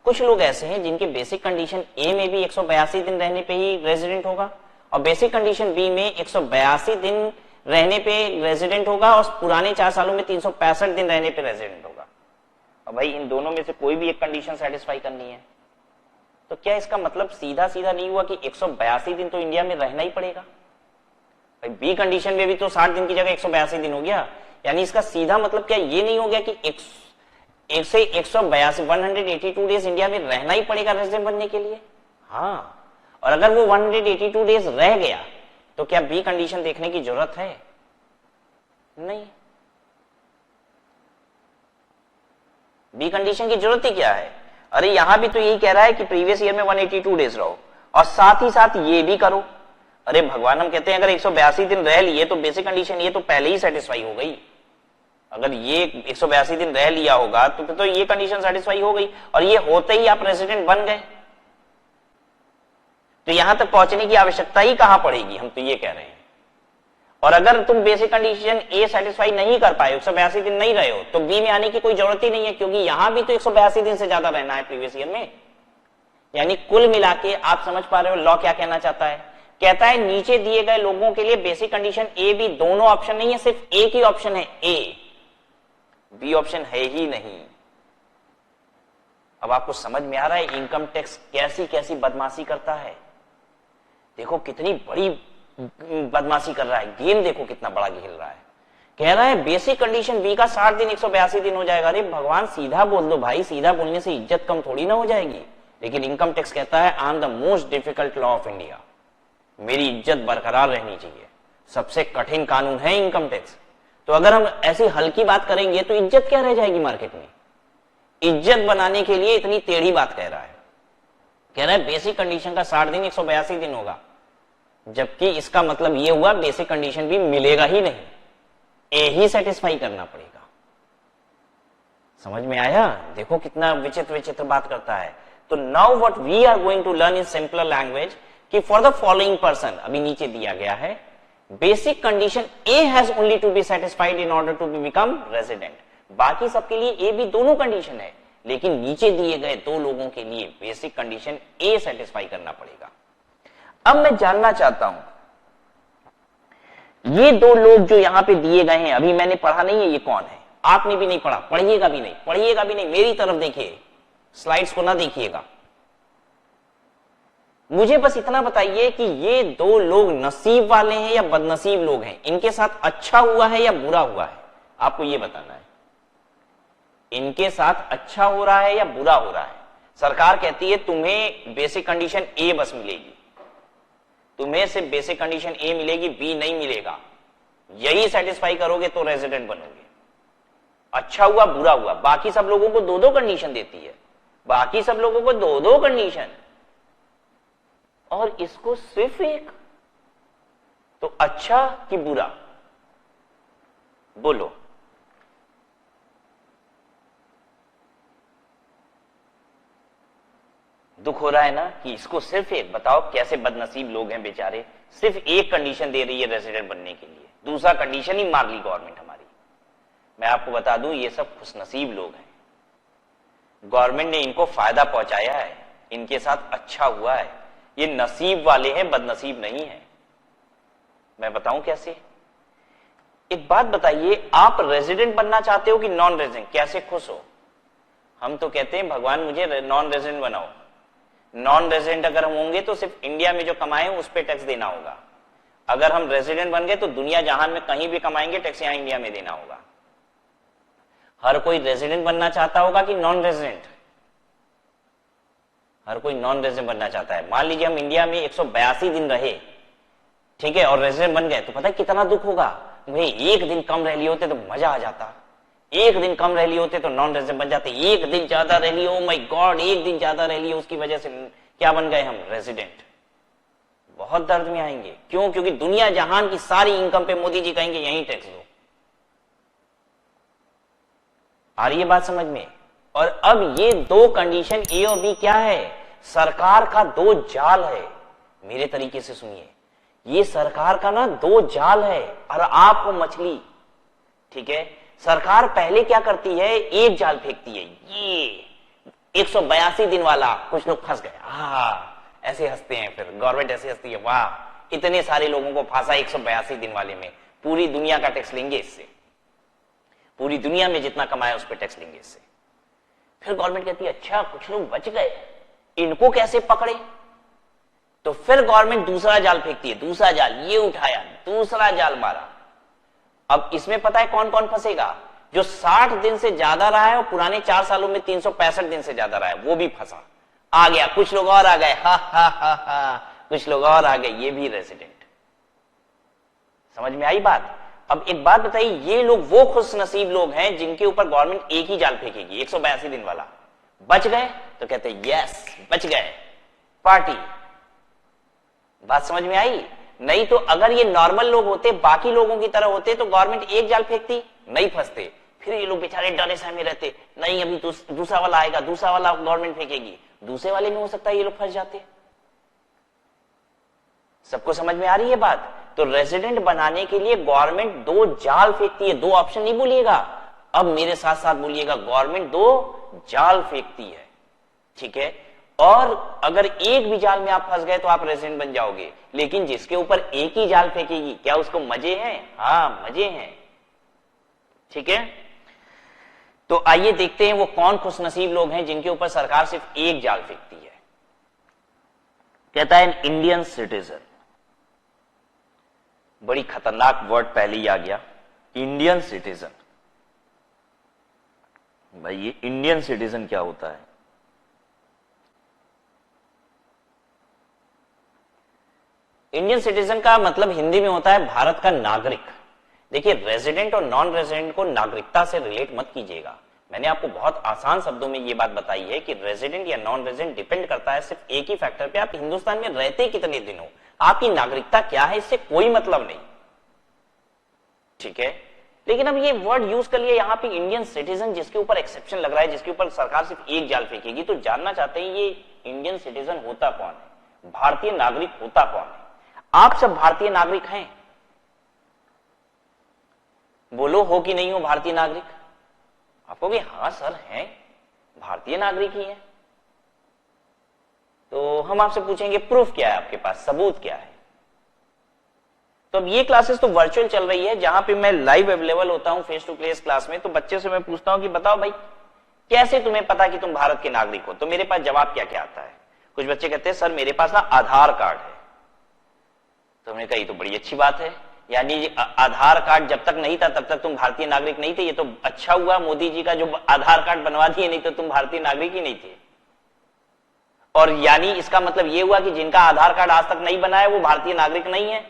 कुछ लोग ऐसे हैं जिनके बेसिक कंडीशन ए में भी 182 दिन रहने पे ही रेजिडेंट होगा और बेसिक कंडीशन बी में 182 दिन रहने पे रेजिडेंट होगा और पुराने 4 सालों में 365 दिन रहने पे रेजिडेंट होगा। और भाई इन दोनों में से कोई भी एक कंडीशन सेटिस्फाई करनी है, तो क्या इसका मतलब सीधा सीधा नहीं हुआ कि 182 दिन तो इंडिया में रहना ही पड़ेगा? भाई बी कंडीशन में भी तो 60 दिन की जगह 182 दिन हो गया। यानी इसका सीधा मतलब क्या ये नहीं हो गया कि 182 डेज इंडिया में रहना ही पड़ेगा रेजिडेंट बनने के लिए? हाँ, और अगर वो 182 डेज रह गया तो क्या बी कंडीशन देखने की जरूरत है? नहीं, बी कंडीशन की जरूरत ही क्या है? अरे यहां भी तो यही कह रहा है कि प्रीवियस ईयर में 182 डेज रहो और साथ ही साथ ये भी करो। अरे भगवान, हम कहते हैं अगर 182 दिन रह लिए तो बेसिक कंडीशन ये तो पहले ही सेटिस्फाई हो गई। अगर ये 182 दिन रह लिया होगा तो फिर तो ये कंडीशन सेटिस्फाई हो गई और ये होते ही आप रेजिडेंट बन गए, तो यहां तक पहुंचने की आवश्यकता ही कहां पड़ेगी? हम तो ये कह रहे हैं। और अगर तुम बेसिक कंडीशन ए सेटिस्फाई नहीं कर पाए, 182 दिन नहीं रहे हो, तो बी में आने की कोई जरूरत ही नहीं है, क्योंकि यहां भी तो 182 दिन से ज्यादा रहना है प्रीवियस ईयर में। यानी कुल मिला के आप समझ पा रहे हो लॉ क्या कहना चाहता है? कहता है नीचे दिए गए लोगों के लिए बेसिक कंडीशन ए बी दोनों ऑप्शन नहीं है, सिर्फ एक ही ऑप्शन है ए, बी ऑप्शन है ही नहीं। अब आपको समझ में आ रहा है इनकम टैक्स कैसी कैसी बदमाशी करता है? देखो कितनी बड़ी बदमाशी कर रहा है, गेम देखो कितना बड़ा खेल रहा है। कह रहा है बेसिक कंडीशन बी का 60 दिन 182 दिन हो जाएगा। अरे भगवान, सीधा बोल दो भाई, सीधा बोलने से इज्जत कम थोड़ी ना हो जाएगी। लेकिन इनकम टैक्स कहता है I am the most difficult law of India, मेरी इज्जत बरकरार रहनी चाहिए, सबसे कठिन कानून है इनकम टैक्स। तो अगर हम ऐसी हल्की बात करेंगे तो इज्जत क्या रह जाएगी मार्केट में? इज्जत बनाने के लिए इतनी टेढ़ी बात कह रहा है। कह रहा है बेसिक कंडीशन का 60 दिन 182 दिन होगा, जबकि इसका मतलब यह हुआ बेसिक कंडीशन भी मिलेगा ही नहीं, ए ही सेटिस्फाई करना पड़ेगा। समझ में आया? देखो कितना विचित्र विचित्र बात करता है। तो now what we are going to learn in simpler language कि फॉर द फॉलोइंग पर्सन, अभी नीचे दिया गया है, basic condition A has only to be satisfied in order to be become resident. बाकी सबके लिए ए बी दोनों कंडीशन है, लेकिन नीचे दिए गए 2 लोगों के लिए बेसिक कंडीशन ए सेटिस्फाई करना पड़ेगा। अब मैं जानना चाहता हूं, ये 2 लोग जो यहां पे दिए गए हैं, अभी मैंने पढ़ा नहीं है ये कौन है, आपने भी नहीं पढ़ा, पढ़िएगा भी नहीं, पढ़िएगा भी नहीं, मेरी तरफ देखिए, स्लाइड्स को ना देखिएगा। मुझे बस इतना बताइए कि ये 2 लोग नसीब वाले हैं या बदनसीब लोग हैं? इनके साथ अच्छा हुआ है या बुरा हुआ है? आपको ये बताना है। इनके साथ अच्छा हो रहा है या बुरा हो रहा है? सरकार कहती है तुम्हें बेसिक कंडीशन ए बस मिलेगी, तुम्हें सिर्फ बेसिक कंडीशन ए मिलेगी, बी नहीं मिलेगा, यही सेटिस्फाई करोगे तो रेजिडेंट बनोगे। अच्छा हुआ बुरा हुआ, बाकी सब लोगों को 2-2 कंडीशन देती है, बाकी सब लोगों को 2-2 कंडीशन, और इसको सिर्फ एक। तो अच्छा कि बुरा? बोलो। दुख हो रहा है ना कि इसको सिर्फ एक। बताओ कैसे बदनसीब लोग हैं बेचारे, सिर्फ एक कंडीशन दे रही है रेजिडेंट बनने के लिए, दूसरा कंडीशन ही मार ली गवर्नमेंट हमारी। मैं आपको बता दूं ये सब खुशनसीब लोग हैं, गवर्नमेंट ने इनको फायदा पहुंचाया है, इनके साथ अच्छा हुआ है, ये नसीब वाले हैं, बदनसीब नहीं है। मैं बताऊं कैसे? एक बात बताइए, आप रेजिडेंट बनना चाहते हो कि नॉन रेजिडेंट? कैसे खुश हो? हम तो कहते हैं भगवान मुझे नॉन रेजिडेंट बनाओ। नॉन रेजिडेंट अगर हम होंगे तो सिर्फ इंडिया में जो कमाए उस पर टैक्स देना होगा, अगर हम रेजिडेंट बन गए तो दुनिया जहान में कहीं भी कमाएंगे टैक्स यहां इंडिया में देना होगा। हर कोई रेजिडेंट बनना चाहता होगा कि नॉन रेजिडेंट? हर कोई नॉन रेजिडेंट बनना चाहता है। मान लीजिए हम इंडिया में 182 दिन रहे, ठीक है, और रेजिडेंट बन गए, तो पता है कितना दुख होगा। भाई एक दिन कम रह लिए होते तो मजा आ जाता, एक दिन कम रह लिए होते तो नॉन रेजिडेंट बन जाते, एक दिन ज्यादा रह लिए, ओ माय गॉड, एक दिन ज्यादा रह लिए, उसकी वजह से क्या बन गए हम? रेजिडेंट। बहुत दर्द में आएंगे। क्यों? क्योंकि दुनिया जहान की सारी इनकम पे मोदी जी कहेंगे यहीं टैक्स दो। आ रही है बात समझ में? और अब ये दो कंडीशन ए और बी क्या है? सरकार का दो जाल है। मेरे तरीके से सुनिए, ये सरकार का ना दो जाल है और आपको मछली, ठीक है। सरकार पहले क्या करती है? एक जाल फेंकती है, ये 182 दिन वाला, कुछ लोग फंस गए, ऐसे हंसते हैं, फिर गवर्नमेंट ऐसे हंसती है, वाह इतने सारे लोगों को फांसा 182 दिन वाले में, पूरी दुनिया का टैक्स लेंगे इससे, पूरी दुनिया में जितना कमाया उस पर टैक्स लेंगे इससे। फिर गवर्नमेंट कहती है अच्छा कुछ लोग बच गए, इनको कैसे पकड़े? तो फिर गवर्नमेंट दूसरा जाल फेंकती है, दूसरा जाल, ये उठाया, दूसरा जाल मारा। अब इसमें पता है कौन कौन फंसेगा? जो 60 दिन से ज्यादा रहा है और पुराने 4 सालों में 365 दिन से ज्यादा रहा है, वो भी फंसा, आ गया। कुछ लोग और आ गए, हा हा हा हा, कुछ लोग और आ गए, ये भी रेजिडेंट। समझ में आई बात? अब एक बात बताइए, ये लोग वो खुश नसीब लोग हैं जिनके ऊपर गवर्नमेंट एक ही जाल फेंकेगी, 182 दिन वाला। बच गए तो कहते हैं यस बच गए, पार्टी। बात समझ में आई? नहीं तो अगर ये नॉर्मल लोग होते, बाकी लोगों की तरह होते, तो गवर्नमेंट एक जाल फेंकती, नहीं फंसते। फिर ये लोग बेचारे डरे सहमे रहते, नहीं अभी दूसरा वाला आएगा, दूसरा वाला गवर्नमेंट फेंकेगी, दूसरे वाले में हो सकता है ये लोग फंस जाते। सबको समझ में आ रही है बात? तो रेजिडेंट बनाने के लिए गवर्नमेंट दो जाल फेंकती है, दो ऑप्शन नहीं बोलिएगा, अब मेरे साथ साथ बोलिएगा, गवर्नमेंट दो जाल फेंकती है, ठीक है। और अगर एक भी जाल में आप फंस गए तो आप रेजिडेंट बन जाओगे, लेकिन जिसके ऊपर एक ही जाल फेंकेगी, क्या उसको मजे हैं? हाँ मजे हैं, ठीक है। तो आइए देखते हैं वो कौन खुशनसीब लोग हैं जिनके ऊपर सरकार सिर्फ एक जाल फेंकती है। कहता है इंडियन सिटीजन, बड़ी खतरनाक वर्ड पहले ही आ गया, इंडियन सिटीजन। भाई ये इंडियन सिटीजन क्या होता है? इंडियन सिटीजन का मतलब हिंदी में होता है भारत का नागरिक। देखिए रेजिडेंट और नॉन रेजिडेंट को नागरिकता से रिलेट मत कीजिएगा। मैंने आपको बहुत आसान शब्दों में यह बात बताई है कि रेजिडेंट या नॉन रेजिडेंट डिपेंड करता है सिर्फ एक ही फैक्टर पे, आप हिंदुस्तान में रहते कितने दिन हो, आपकी नागरिकता क्या है, इससे कोई मतलब नहीं, ठीक है। लेकिन अब ये वर्ड यूज कर लिया यहां पे इंडियन सिटीजन, जिसके ऊपर एक्सेप्शन लग रहा है, जिसके ऊपर सरकार सिर्फ एक जाल फेंकेगी। तो जानना चाहते हैं ये इंडियन सिटीजन होता कौन है, भारतीय नागरिक होता कौन है? आप सब भारतीय नागरिक हैं? बोलो हो कि नहीं हो भारतीय नागरिक? आप कहोगे हाँ सर हैं, भारतीय नागरिक ही है। तो हम आपसे पूछेंगे प्रूफ क्या है आपके पास, सबूत क्या है? तो अब ये क्लासेस तो वर्चुअल चल रही है, जहां पे मैं लाइव अवेलेबल होता हूं फेस टू फेस क्लास में। तो बच्चे से मैं पूछता हूं कि बताओ भाई कैसे तुम्हें पता कि तुम भारत के नागरिक हो? तो मेरे पास जवाब क्या क्या आता है। कुछ बच्चे कहते हैं सर मेरे पास ना आधार कार्ड है। तो हमने कहा ये तो बड़ी अच्छी बात है, यानी आधार कार्ड जब तक नहीं था तब तक तुम भारतीय नागरिक नहीं थे। ये तो अच्छा हुआ मोदी जी का जो आधार कार्ड बनवा दिए, नहीं तो तुम भारतीय नागरिक ही नहीं थे। और यानी इसका मतलब ये हुआ कि जिनका आधार कार्ड आज तक नहीं बना है वो भारतीय नागरिक नहीं है।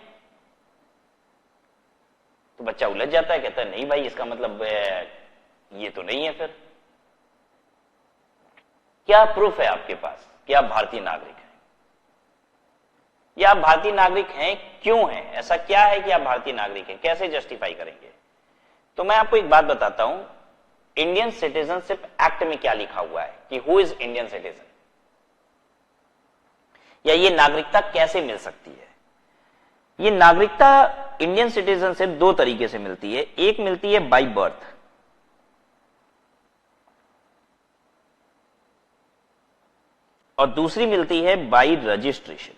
तो बच्चा उलझ जाता है, कहता है नहीं भाई इसका मतलब ये तो नहीं है। फिर क्या प्रूफ है आपके पास कि आप भारतीय नागरिक हैं? या आप भारतीय नागरिक हैं क्यों हैं? ऐसा क्या है कि आप भारतीय नागरिक हैं? कैसे जस्टिफाई करेंगे? तो मैं आपको एक बात बताता हूं, इंडियन सिटीजनशिप एक्ट में क्या लिखा हुआ है कि हु इज इंडियन सिटीजन, या ये नागरिकता कैसे मिल सकती है। ये नागरिकता इंडियन सिटीजनशिप दो तरीके से मिलती है। एक मिलती है बाय बर्थ, और दूसरी मिलती है बाय रजिस्ट्रेशन।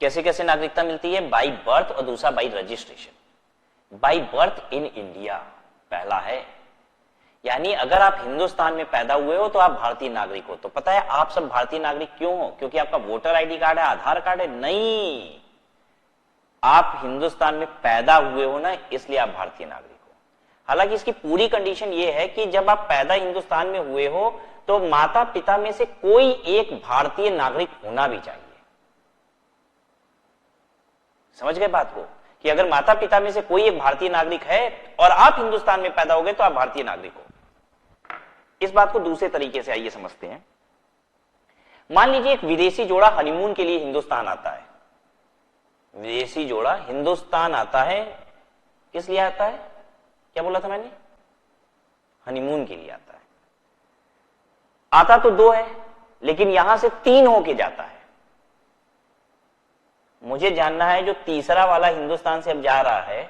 कैसे कैसे नागरिकता मिलती है? बाय बर्थ और दूसरा bye registration. By birth in India पहला है, यानी अगर आप हिंदुस्तान में पैदा हुए हो तो आप भारतीय नागरिक हो। तो पता है आप सब भारतीय नागरिक क्यों हो? क्योंकि आपका वोटर आईडी कार्ड है, आधार कार्ड है? नहीं, आप हिंदुस्तान में पैदा हुए हो ना, इसलिए आप भारतीय नागरिक हो। हालांकि इसकी पूरी कंडीशन यह है कि जब आप पैदा हिंदुस्तान में हुए हो तो माता पिता में से कोई एक भारतीय नागरिक होना भी चाहिए। समझ गए बात को? कि अगर माता पिता में से कोई एक भारतीय नागरिक है और आप हिंदुस्तान में पैदा हो गए तो आप भारतीय नागरिक हो। इस बात को दूसरे तरीके से आइए समझते हैं। मान लीजिए एक विदेशी जोड़ा हनीमून के लिए हिंदुस्तान आता है। विदेशी जोड़ा हिंदुस्तान आता है, किस लिए आता है? क्या बोला था मैंने? हनीमून के लिए आता है। आता तो दो है लेकिन यहां से तीन होके जाता है। मुझे जानना है जो तीसरा वाला हिंदुस्तान से अब जा रहा है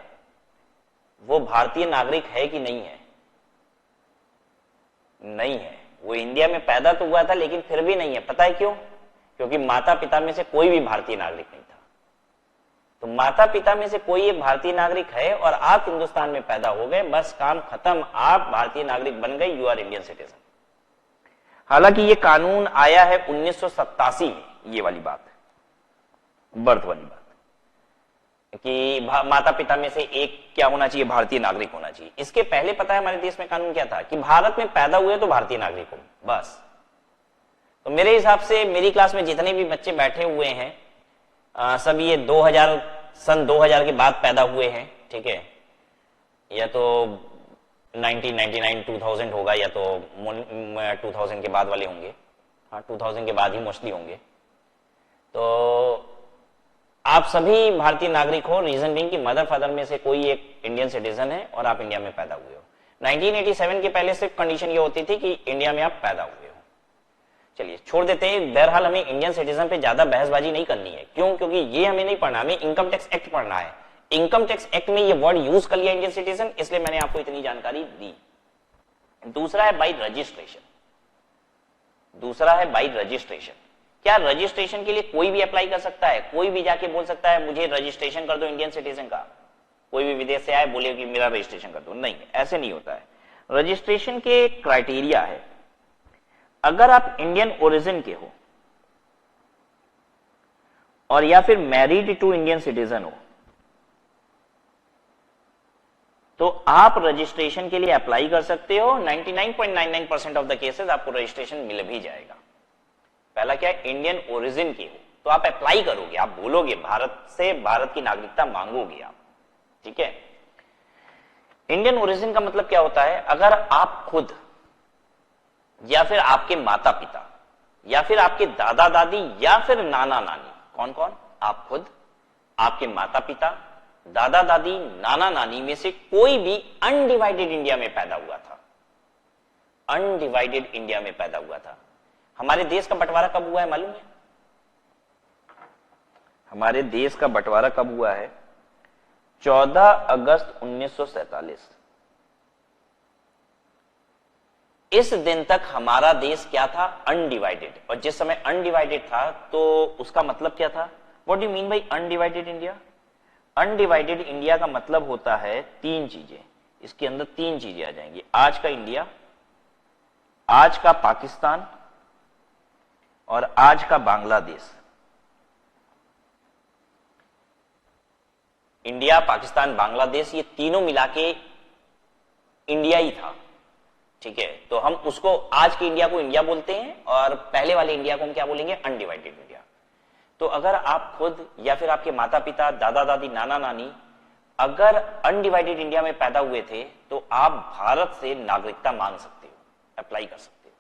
वो भारतीय नागरिक है कि नहीं है? नहीं है। वो इंडिया में पैदा तो हुआ था लेकिन फिर भी नहीं है। पता है क्यों? क्योंकि माता पिता में से कोई भी भारतीय नागरिक नहीं था। तो माता पिता में से कोई एक भारतीय नागरिक है और आप हिंदुस्तान में पैदा हो गए, बस काम खत्म, आप भारतीय नागरिक बन गए, यू आर इंडियन सिटीजन। हालांकि ये कानून आया है 1987 में, ये वाली बात, बर्थ वाली बात, कि माता पिता में से एक क्या होना चाहिए? भारतीय नागरिक होना चाहिए। इसके पहले पता है हमारे देश में कानून क्या था? कि भारत में पैदा हुए तो भारतीय नागरिक हो, बस। तो मेरे हिसाब से मेरी क्लास में जितने भी बच्चे बैठे हुए हैं सब ये 2000 सन 2000 के बाद पैदा हुए हैं, ठीक है? या तो 1999 2000 होगा या तो 2000 के बाद वाले होंगे। हाँ, 2000 के बाद ही मोस्टली होंगे। तो आप सभी भारतीय नागरिक हो, रीजन बीइंग कि मदर फादर में से कोई एक इंडियन सिटीजन है और आप इंडिया में पैदा हुए हो। 1987 के पहले सिर्फ कंडीशन ये होती थी कि इंडिया में आप पैदा हुए हो। चलिए छोड़ देते हैं, बहरहाल हमें इंडियन सिटीजन पे ज्यादा बहसबाजी नहीं करनी है। क्यों? क्योंकि ये हमें नहीं पढ़ना, हमें इनकम टैक्स एक्ट पढ़ना है। इनकम टैक्स एक्ट में ये वर्ड यूज कर लिया इंडियन सिटीजन, इसलिए मैंने आपको इतनी जानकारी दी। दूसरा है बाई रजिस्ट्रेशन। दूसरा है बाई रजिस्ट्रेशन। क्या रजिस्ट्रेशन के लिए कोई भी अप्लाई कर सकता है? कोई भी जाके बोल सकता है मुझे रजिस्ट्रेशन कर दो इंडियन सिटीजन का? कोई भी विदेश से आए बोले कि मेरा रजिस्ट्रेशन कर दो? नहीं, ऐसे नहीं होता है। रजिस्ट्रेशन के क्राइटेरिया है, अगर आप इंडियन ओरिजिन के हो और या फिर मैरिड टू इंडियन सिटीजन हो तो आप रजिस्ट्रेशन के लिए अप्लाई कर सकते हो। 99.99% ऑफ द केसेस आपको रजिस्ट्रेशन मिल भी जाएगा। पहला क्या है? इंडियन ओरिजिन के हो तो आप अप्लाई करोगे, आप बोलोगे भारत से, भारत की नागरिकता मांगोगे आप, ठीक है? इंडियन ओरिजिन का मतलब क्या होता है? अगर आप खुद या फिर आपके माता पिता या फिर आपके दादा दादी या फिर नाना नानी, कौन कौन? आप खुद, आपके माता पिता, दादा दादी, नाना नानी में से कोई भी अनडिवाइडेड इंडिया में पैदा हुआ था। अनडिवाइडेड इंडिया में पैदा हुआ था। हमारे देश का बंटवारा कब हुआ है मालूम है? हमारे देश का बंटवारा कब हुआ है? 14 अगस्त 1947। इस दिन तक हमारा देश क्या था? अनडिवाइडेड। और जिस समय अनडिवाइडेड था तो उसका मतलब क्या था? What do you mean by undivided India? Undivided India का मतलब होता है तीन चीजें। इसके अंदर तीन चीजें आ जाएंगी। आज का इंडिया, आज का पाकिस्तान और आज का बांग्लादेश। इंडिया, पाकिस्तान, बांग्लादेश, ये तीनों मिला के इंडिया ही था, ठीक है? तो हम उसको, आज के इंडिया को इंडिया बोलते हैं और पहले वाले इंडिया को हम क्या बोलेंगे? Undivided India. तो अगर आप खुद या फिर आपके माता पिता, दादा दादी, नाना नानी अगर अनडिवाइडेड इंडिया में पैदा हुए थे तो आप भारत से नागरिकता मांग सकते हो, अप्लाई कर सकते हो।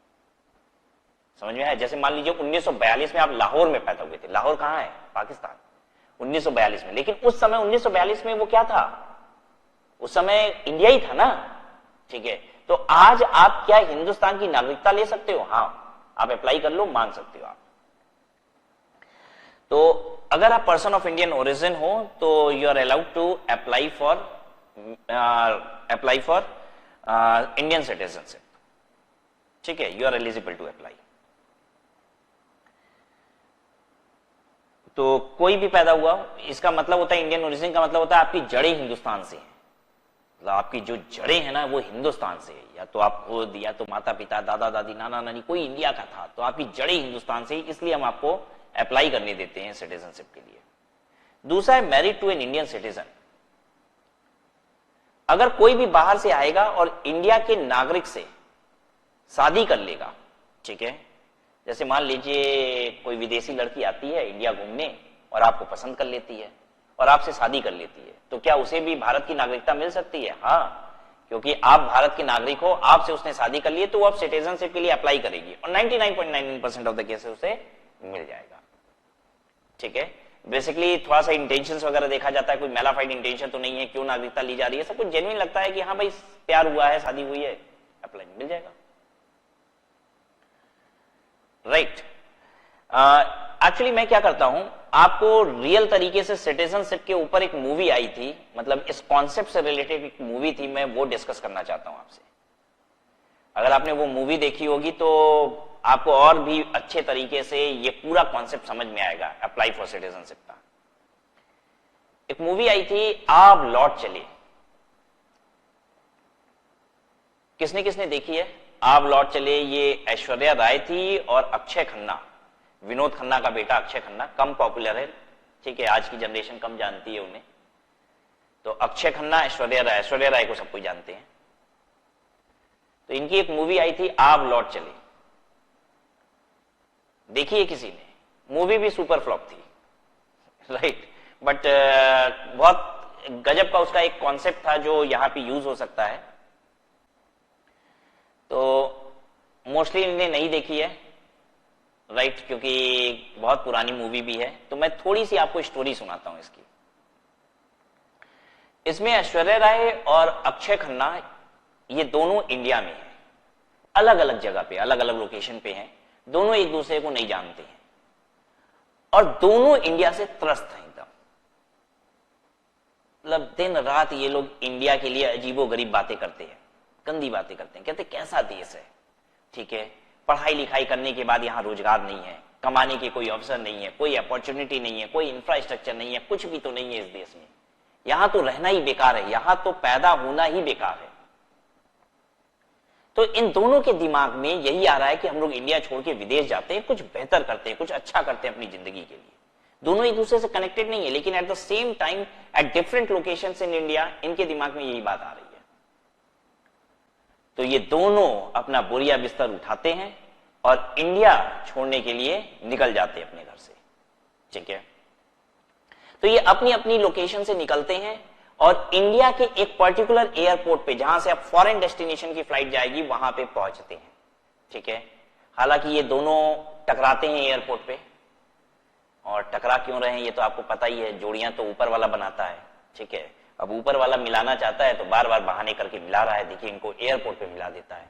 समझ में है? जैसे मान लीजिए 1942 में आप लाहौर में पैदा हुए थे। लाहौर कहां है? पाकिस्तान। 1942 में, लेकिन उस समय 1942 में वो क्या था? उस समय इंडिया ही था ना, ठीक है? तो आज आप क्या हिंदुस्तान की नागरिकता ले सकते हो? हाँ, आप अप्लाई कर लो, मांग सकते हो आप। तो अगर आप पर्सन ऑफ इंडियन ओरिजिन हो तो you are allowed to apply for Indian citizenship, ठीक है? You are eligible to apply. तो कोई भी पैदा हुआ, इसका मतलब होता है इंडियन ओरिजिन का मतलब होता है आपकी जड़ें हिंदुस्तान से हैं। मतलब आपकी जो जड़ें हैं ना वो हिंदुस्तान से है, या तो आप खुद या तो माता पिता दादा दादी नाना नानी कोई इंडिया का था, तो आपकी जड़ें हिंदुस्तान से ही, इसलिए हम आपको अप्लाई करने देते हैं सिटीजनशिप के लिए। दूसरा है married to an Indian citizen. अगर कोई भी बाहर से आएगा और इंडिया के नागरिक से शादी कर लेगा, ठीक है, जैसे मान लीजिए कोई विदेशी लड़की आती है इंडिया घूमने और आपको पसंद कर लेती है और आपसे शादी कर लेती है, तो क्या उसे भी भारत की नागरिकता मिल सकती है? हाँ, क्योंकि आप भारत के नागरिक हो, आपसे उसने शादी कर ली है, तो वो अब सिटीजनशिप के लिए अप्लाई करेगी और 99.99% ऑफ द केसेस उसे मिल जाएगा। ठीक है, बेसिकली थोड़ा सा इंटेंशंस वगैरह देखा जाता है, कोई मेलाफाइड इंटेंशन तो नहीं है, क्यों नागरिकता ली जा रही है, सब कुछ जेन्युइन लगता है कि हाँ भाई प्यार हुआ है, शादी हुई है, अप्लाई मिल जाएगा। राइट। एक्चुअली मैं क्या करता हूं, आपको रियल तरीके से सिटीजनशिप के ऊपर एक मूवी आई थी, मतलब इस कॉन्सेप्ट से रिलेटेड एक मूवी थी, मैं वो डिस्कस करना चाहता हूं आपसे। अगर आपने वो मूवी देखी होगी तो आपको और भी अच्छे तरीके से ये पूरा कॉन्सेप्ट समझ में आएगा अप्लाई फॉर सिटीजनशिप का। एक मूवी आई थी आप लौट चले, किसने किसने देखी है? आप लौट चले, ये ऐश्वर्या राय थी और अक्षय खन्ना, विनोद खन्ना का बेटा अक्षय खन्ना, कम पॉपुलर है, ठीक है, आज की जनरेशन कम जानती है उन्हें। तो अक्षय खन्ना, ऐश्वर्या राय को सब कोई जानते हैं। तो इनकी एक मूवी आई थी आप लौट चले, देखी है किसी ने? मूवी भी सुपर फ्लॉप थी, राइट, बट बहुत गजब का उसका एक कॉन्सेप्ट था जो यहां पे यूज हो सकता है। तो मोस्टली इन्हें नहीं देखी है, राइट, क्योंकि बहुत पुरानी मूवी भी है। तो मैं थोड़ी सी आपको स्टोरी सुनाता हूं इसकी। इसमें ऐश्वर्या राय और अक्षय खन्ना ये दोनों इंडिया में हैं, अलग अलग जगह पे, अलग अलग लोकेशन पे हैं, दोनों एक दूसरे को नहीं जानते हैं और दोनों इंडिया से त्रस्त हैं एकदम। मतलब दिन रात ये लोग इंडिया के लिए अजीबोगरीब बातें करते हैं, गंदी बातें करते हैं, कहते कैसा देश है, ठीक है, पढ़ाई लिखाई करने के बाद यहां रोजगार नहीं है, कमाने के कोई अवसर नहीं है, कोई अपॉर्चुनिटी नहीं है, कोई इंफ्रास्ट्रक्चर नहीं है, कुछ भी तो नहीं है इस देश में, यहां तो रहना ही बेकार है, यहां तो पैदा होना ही बेकार है। तो इन दोनों के दिमाग में यही आ रहा है कि हम लोग इंडिया छोड़ के विदेश जाते हैं, कुछ बेहतर करते हैं, कुछ अच्छा करते हैं अपनी जिंदगी के लिए। दोनों एक दूसरे से कनेक्टेड नहीं है, लेकिन at the same time at different locations in India इनके दिमाग में यही बात आ रही है। तो ये दोनों अपना बोरिया बिस्तर उठाते हैं और इंडिया छोड़ने के लिए निकल जाते हैं अपने घर से, ठीक है। तो ये अपनी अपनी लोकेशन से निकलते हैं और इंडिया के एक पर्टिकुलर एयरपोर्ट पे, जहां से अब फॉरेन डेस्टिनेशन की फ्लाइट जाएगी, वहां पे पहुंचते हैं, ठीक है। हालांकि ये दोनों टकराते हैं एयरपोर्ट पे, और टकरा क्यों रहे हैं ये तो आपको पता ही है, जोड़ियां तो ऊपर वाला बनाता है, ठीक है। अब ऊपर वाला मिलाना चाहता है तो बार बार बहाने करके मिला रहा है, देखिए इनको एयरपोर्ट पे मिला देता है,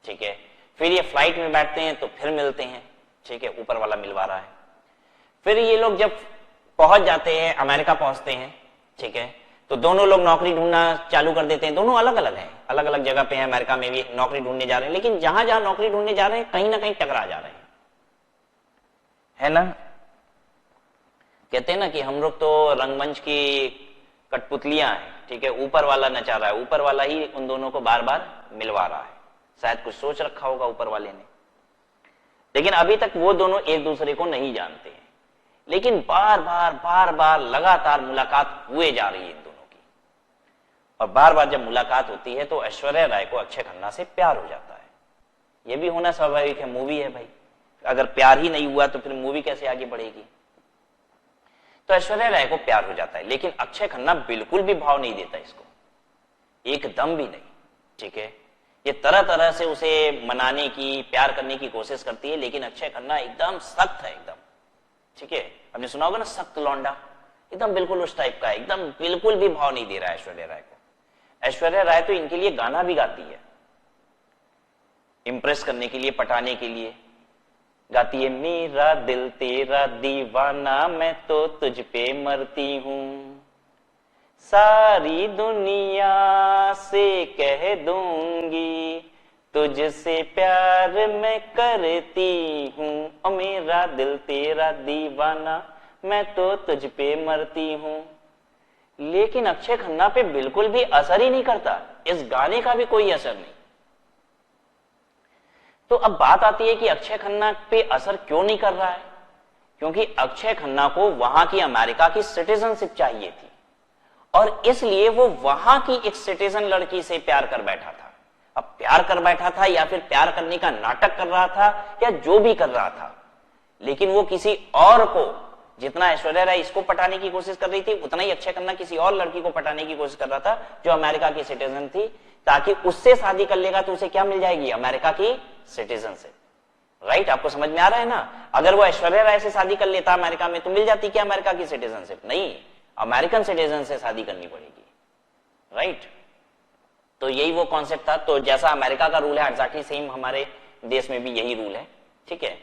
ठीक है। फिर ये फ्लाइट में बैठते हैं तो फिर मिलते हैं, ठीक है, ऊपर वाला मिलवा रहा है। फिर ये लोग जब पहुंच जाते हैं, अमेरिका पहुंचते हैं, ठीक है, तो दोनों लोग नौकरी ढूंढना चालू कर देते हैं। दोनों अलग अलग हैं, अलग अलग जगह पे हैं, अमेरिका में भी नौकरी ढूंढने जा रहे हैं, लेकिन जहां जहां नौकरी ढूंढने जा रहे हैं कहीं ना कहीं टकरा जा रहे हैं, है ना। कहते हैं ना कि हम लोग तो रंगमंच की कठपुतलियां हैं, ठीक है, ऊपर वाला नचा रहा है, ऊपर वाला ही उन दोनों को बार बार मिलवा रहा है। शायद कुछ सोच रखा होगा ऊपर वाले ने, लेकिन अभी तक वो दोनों एक दूसरे को नहीं जानते हैं, लेकिन बार बार लगातार मुलाकात हुए जा रही है इन दोनों की। और बार बार जब मुलाकात होती है तो ऐश्वर्या राय को अक्षय खन्ना से प्यार हो जाता है। यह भी होना स्वाभाविक है, मूवी है भाई, अगर प्यार ही नहीं हुआ तो फिर मूवी कैसे आगे बढ़ेगी। तो ऐश्वर्या राय को प्यार हो जाता है, लेकिन अक्षय खन्ना बिल्कुल भी भाव नहीं देता इसको, एकदम भी नहीं, ठीक है। ये तरह तरह से उसे मनाने की, प्यार करने की कोशिश करती है, लेकिन अक्षय खन्ना एकदम सख्त है, एकदम, ठीक है। आपने सुना होगा ना सख्त लौंडा, एकदम बिल्कुल उस टाइप का, एकदम बिल्कुल भी भाव नहीं दे रहा है ऐश्वर्या राय को। ऐश्वर्या राय तो इनके लिए गाना भी गाती है, इंप्रेस करने के लिए, पटाने के लिए गाती है, मेरा दिल तेरा दीवाना, मैं तो तुझ पे मरती हूं, सारी दुनिया से कह दूंगी, तुझसे प्यार मैं करती हूं, और मेरा दिल तेरा दीवाना, मैं तो तुझ पे मरती हूं। लेकिन अक्षय खन्ना पे बिल्कुल भी असर ही नहीं करता, इस गाने का भी कोई असर नहीं। तो अब बात आती है कि अक्षय खन्ना पे असर क्यों नहीं कर रहा है? क्योंकि अक्षय खन्ना को वहां की अमेरिका की सिटीजनशिप चाहिए थी और इसलिए वो वहां की एक सिटीजन लड़की से प्यार कर बैठा था। अब प्यार कर बैठा था या फिर प्यार करने का नाटक कर रहा था या जो भी कर रहा था, लेकिन वो किसी और को, जितना ऐश्वर्या राय इसको पटाने की कोशिश कर रही थी उतना ही अक्षय खन्ना किसी और लड़की को पटाने की कोशिश कर रहा था जो अमेरिका की सिटीजन थी, ताकि उससे शादी कर लेगा तो उसे क्या मिल जाएगी? अमेरिका की सिटीजनशिप। राइट, आपको समझ में आ रहा है ना? अगर वो ऐश्वर्या राय से शादी कर लेता अमेरिका में तो मिल जाती क्या अमेरिका की सिटीजनशिप? नहीं, अमेरिकन सिटीजन से शादी करनी पड़ेगी। राइट, तो यही वो कॉन्सेप्ट था। तो जैसा अमेरिका का रूल है एग्जैक्टली सेम हमारे देश में भी यही रूल है। ठीक है,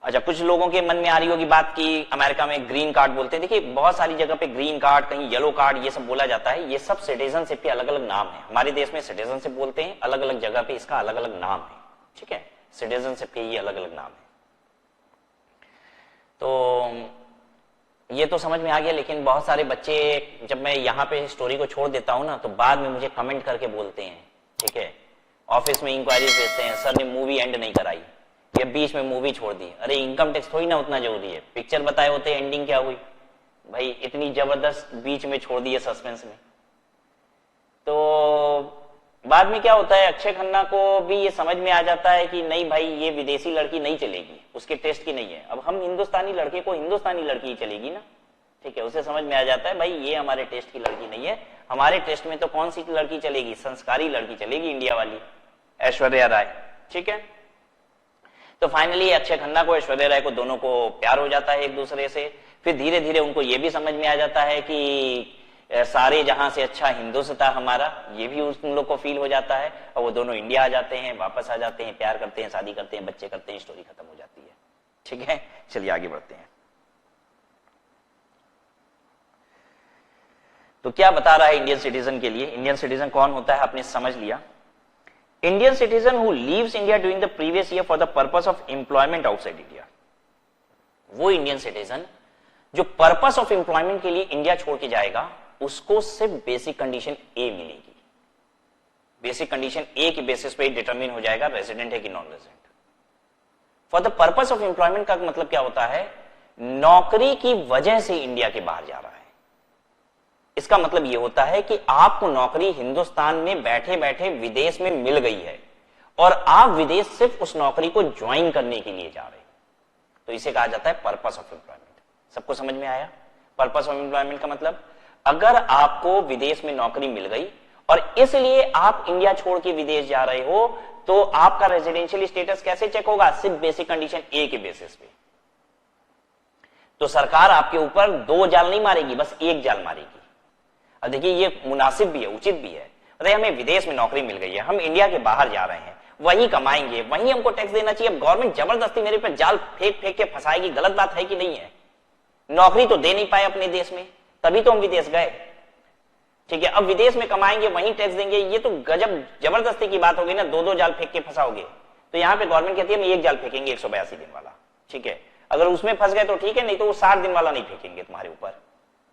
अच्छा, कुछ लोगों के मन में आ रही होगी बात कि अमेरिका में ग्रीन कार्ड बोलते हैं। देखिए, बहुत सारी जगह पे ग्रीन कार्ड, कहीं येलो कार्ड, ये सब बोला जाता है। ये सब सिटीजनशिप के अलग अलग नाम है। हमारे देश में सिटीजनशिप बोलते हैं, अलग अलग जगह पे इसका अलग अलग नाम है। ठीक है, सिटीजनशिप के ये अलग अलग नाम है। तो ये तो समझ में आ गया, लेकिन बहुत सारे बच्चे, जब मैं यहाँ पे स्टोरी को छोड़ देता हूं ना, तो बाद में मुझे कमेंट करके बोलते हैं, ठीक है, ऑफिस में इंक्वायरी भेजते हैं, सर ने मूवी एंड नहीं कराई या बीच में मूवी छोड़ दी। अरे इनकम टैक्स थोड़ी ना उतना जरूरी है, पिक्चर बताए होते एंडिंग क्या हुई भाई, इतनी जबरदस्त बीच में छोड़ दी है सस्पेंस में। तो बाद में क्या होता है, अक्षय खन्ना को भी ये समझ में आ जाता है कि नहीं भाई, ये विदेशी लड़की नहीं चलेगी, उसके टेस्ट की नहीं है। अब हम हिंदुस्तानी लड़के को हिंदुस्तानी लड़की ही चलेगी ना। ठीक है, उसे समझ में आ जाता है भाई ये हमारे टेस्ट की लड़की नहीं है, हमारे टेस्ट में तो कौन सी लड़की चलेगी? संस्कारी लड़की चलेगी, इंडिया वाली, ऐश्वर्या राय। ठीक है, तो फाइनली अक्षय खन्ना को, ऐश्वर्या राय को, दोनों को प्यार हो जाता है एक दूसरे से। फिर धीरे धीरे उनको ये भी समझ में आ जाता है कि सारे जहां से अच्छा हिंदुस्तान हमारा, ये भी उन लोग को फील हो जाता है। और वो दोनों इंडिया आ जाते हैं, वापस आ जाते हैं, प्यार करते हैं, शादी करते हैं, बच्चे करते हैं, स्टोरी खत्म हो जाती है। ठीक है, चलिए आगे बढ़ते हैं। तो क्या बता रहा है इंडियन सिटीजन के लिए? इंडियन सिटीजन कौन होता है आपने समझ लिया। Indian citizen who leaves India during the previous year for the purpose of employment outside India, वो इंडियन सिटीजन जो पर्पस ऑफ एम्प्लॉयमेंट के लिए इंडिया छोड़ के जाएगा, उसको सिर्फ बेसिक कंडीशन ए मिलेगी। बेसिक कंडीशन ए की बेसिस पे डिटरमिन हो जाएगा रेजिडेंट है कि non resident. For the purpose of employment का मतलब क्या होता है? नौकरी की वजह से इंडिया के बाहर जा रहा है। इसका मतलब यह होता है कि आपको नौकरी हिंदुस्तान में बैठे बैठे विदेश में मिल गई है और आप विदेश सिर्फ उस नौकरी को ज्वाइन करने के लिए जा रहे हैं, तो इसे कहा जाता है पर्पस ऑफ एम्प्लॉयमेंट। सबको समझ में आया? पर्पस ऑफ एम्प्लॉयमेंट का मतलब, अगर आपको विदेश में नौकरी मिल गई और इसलिए आप इंडिया छोड़ के विदेश जा रहे हो, तो आपका रेजिडेंशियल स्टेटस कैसे चेक होगा? सिर्फ बेसिक कंडीशन ए के बेसिस पे। तो सरकार आपके ऊपर दो जाल नहीं मारेगी, बस एक जाल मारेगी। अब देखिए, ये मुनासिब भी है, उचित भी है। अरे हमें विदेश में नौकरी मिल गई है, हम इंडिया के बाहर जा रहे हैं, वही कमाएंगे, वही हमको टैक्स देना चाहिए। गवर्नमेंट जबरदस्ती मेरे पे जाल फेंक फेंक के फंसाएगी, गलत बात है कि नहीं है? नौकरी तो दे नहीं पाए अपने देश में, तभी तो हम विदेश गए। ठीक है, अब विदेश में कमाएंगे, वहीं टैक्स देंगे, ये तो गजब जबरदस्ती की बात होगी ना। दो दो जाल फेंक के फंसाओगे। तो यहाँ पे गवर्नमेंट कहती है हम एक जाल फेंकेंगे 182 दिन वाला। ठीक है, अगर उसमें फंस गए तो ठीक है, नहीं तो वो 60 दिन वाला नहीं फेंकेंगे तुम्हारे ऊपर,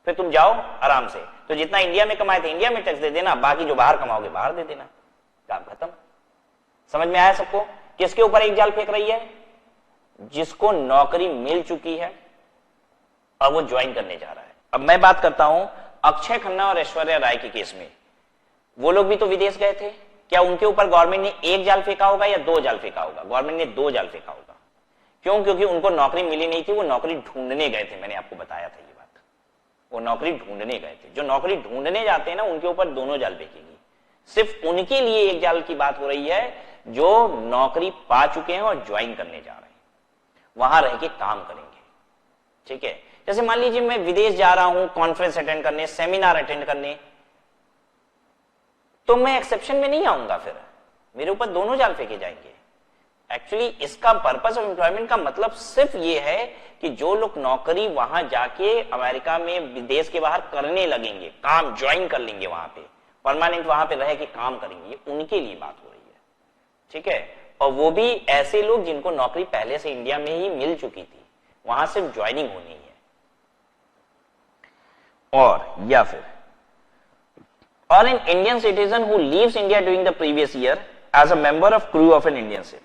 फिर तुम जाओ आराम से। तो जितना इंडिया में कमाए थे इंडिया में टैक्स दे देना, बाकी जो बाहर कमाओगे बाहर दे देना, काम खत्म। समझ में आया सबको? किसके ऊपर एक जाल फेंक रही है? जिसको नौकरी मिल चुकी है और वो ज्वाइन करने जा रहा है। अब मैं बात करता हूं अक्षय खन्ना और ऐश्वर्या राय के केस में। वो लोग भी तो विदेश गए थे, क्या उनके ऊपर गवर्नमेंट ने एक जाल फेंका होगा या दो जाल फेंका होगा? गवर्नमेंट ने दो जाल फेंका होगा। क्यों? क्योंकि उनको नौकरी मिली नहीं थी, वो नौकरी ढूंढने गए थे। मैंने आपको बताया था ये बात, वो नौकरी ढूंढने गए थे। जो नौकरी ढूंढने जाते हैं ना, उनके ऊपर दोनों जाल फेंकेगी। सिर्फ उनके लिए एक जाल की बात हो रही है जो नौकरी पा चुके हैं और ज्वाइन करने जा रहे हैं, वहां रह के काम करेंगे। ठीक है, जैसे मान लीजिए मैं विदेश जा रहा हूं कॉन्फ्रेंस अटेंड करने, सेमिनार अटेंड करने, तो मैं एक्सेप्शन में नहीं आऊंगा, फिर मेरे ऊपर दोनों जाल फेंके जाएंगे। एक्चुअली इसका पर्पस ऑफ एम्प्लॉयमेंट का मतलब सिर्फ ये है कि जो लोग नौकरी वहां जाके अमेरिका में विदेश के बाहर करने लगेंगे, काम ज्वाइन कर लेंगे, वहां पे परमानेंट वहां पे रह के काम करेंगे, उनके लिए बात हो रही है। ठीक है, और वो भी ऐसे लोग जिनको नौकरी पहले से इंडिया में ही मिल चुकी थी, वहां सिर्फ ज्वाइनिंग होनी है। और या फिर or an Indian citizen who leaves India during the previous year as a member of crew of an Indian ship,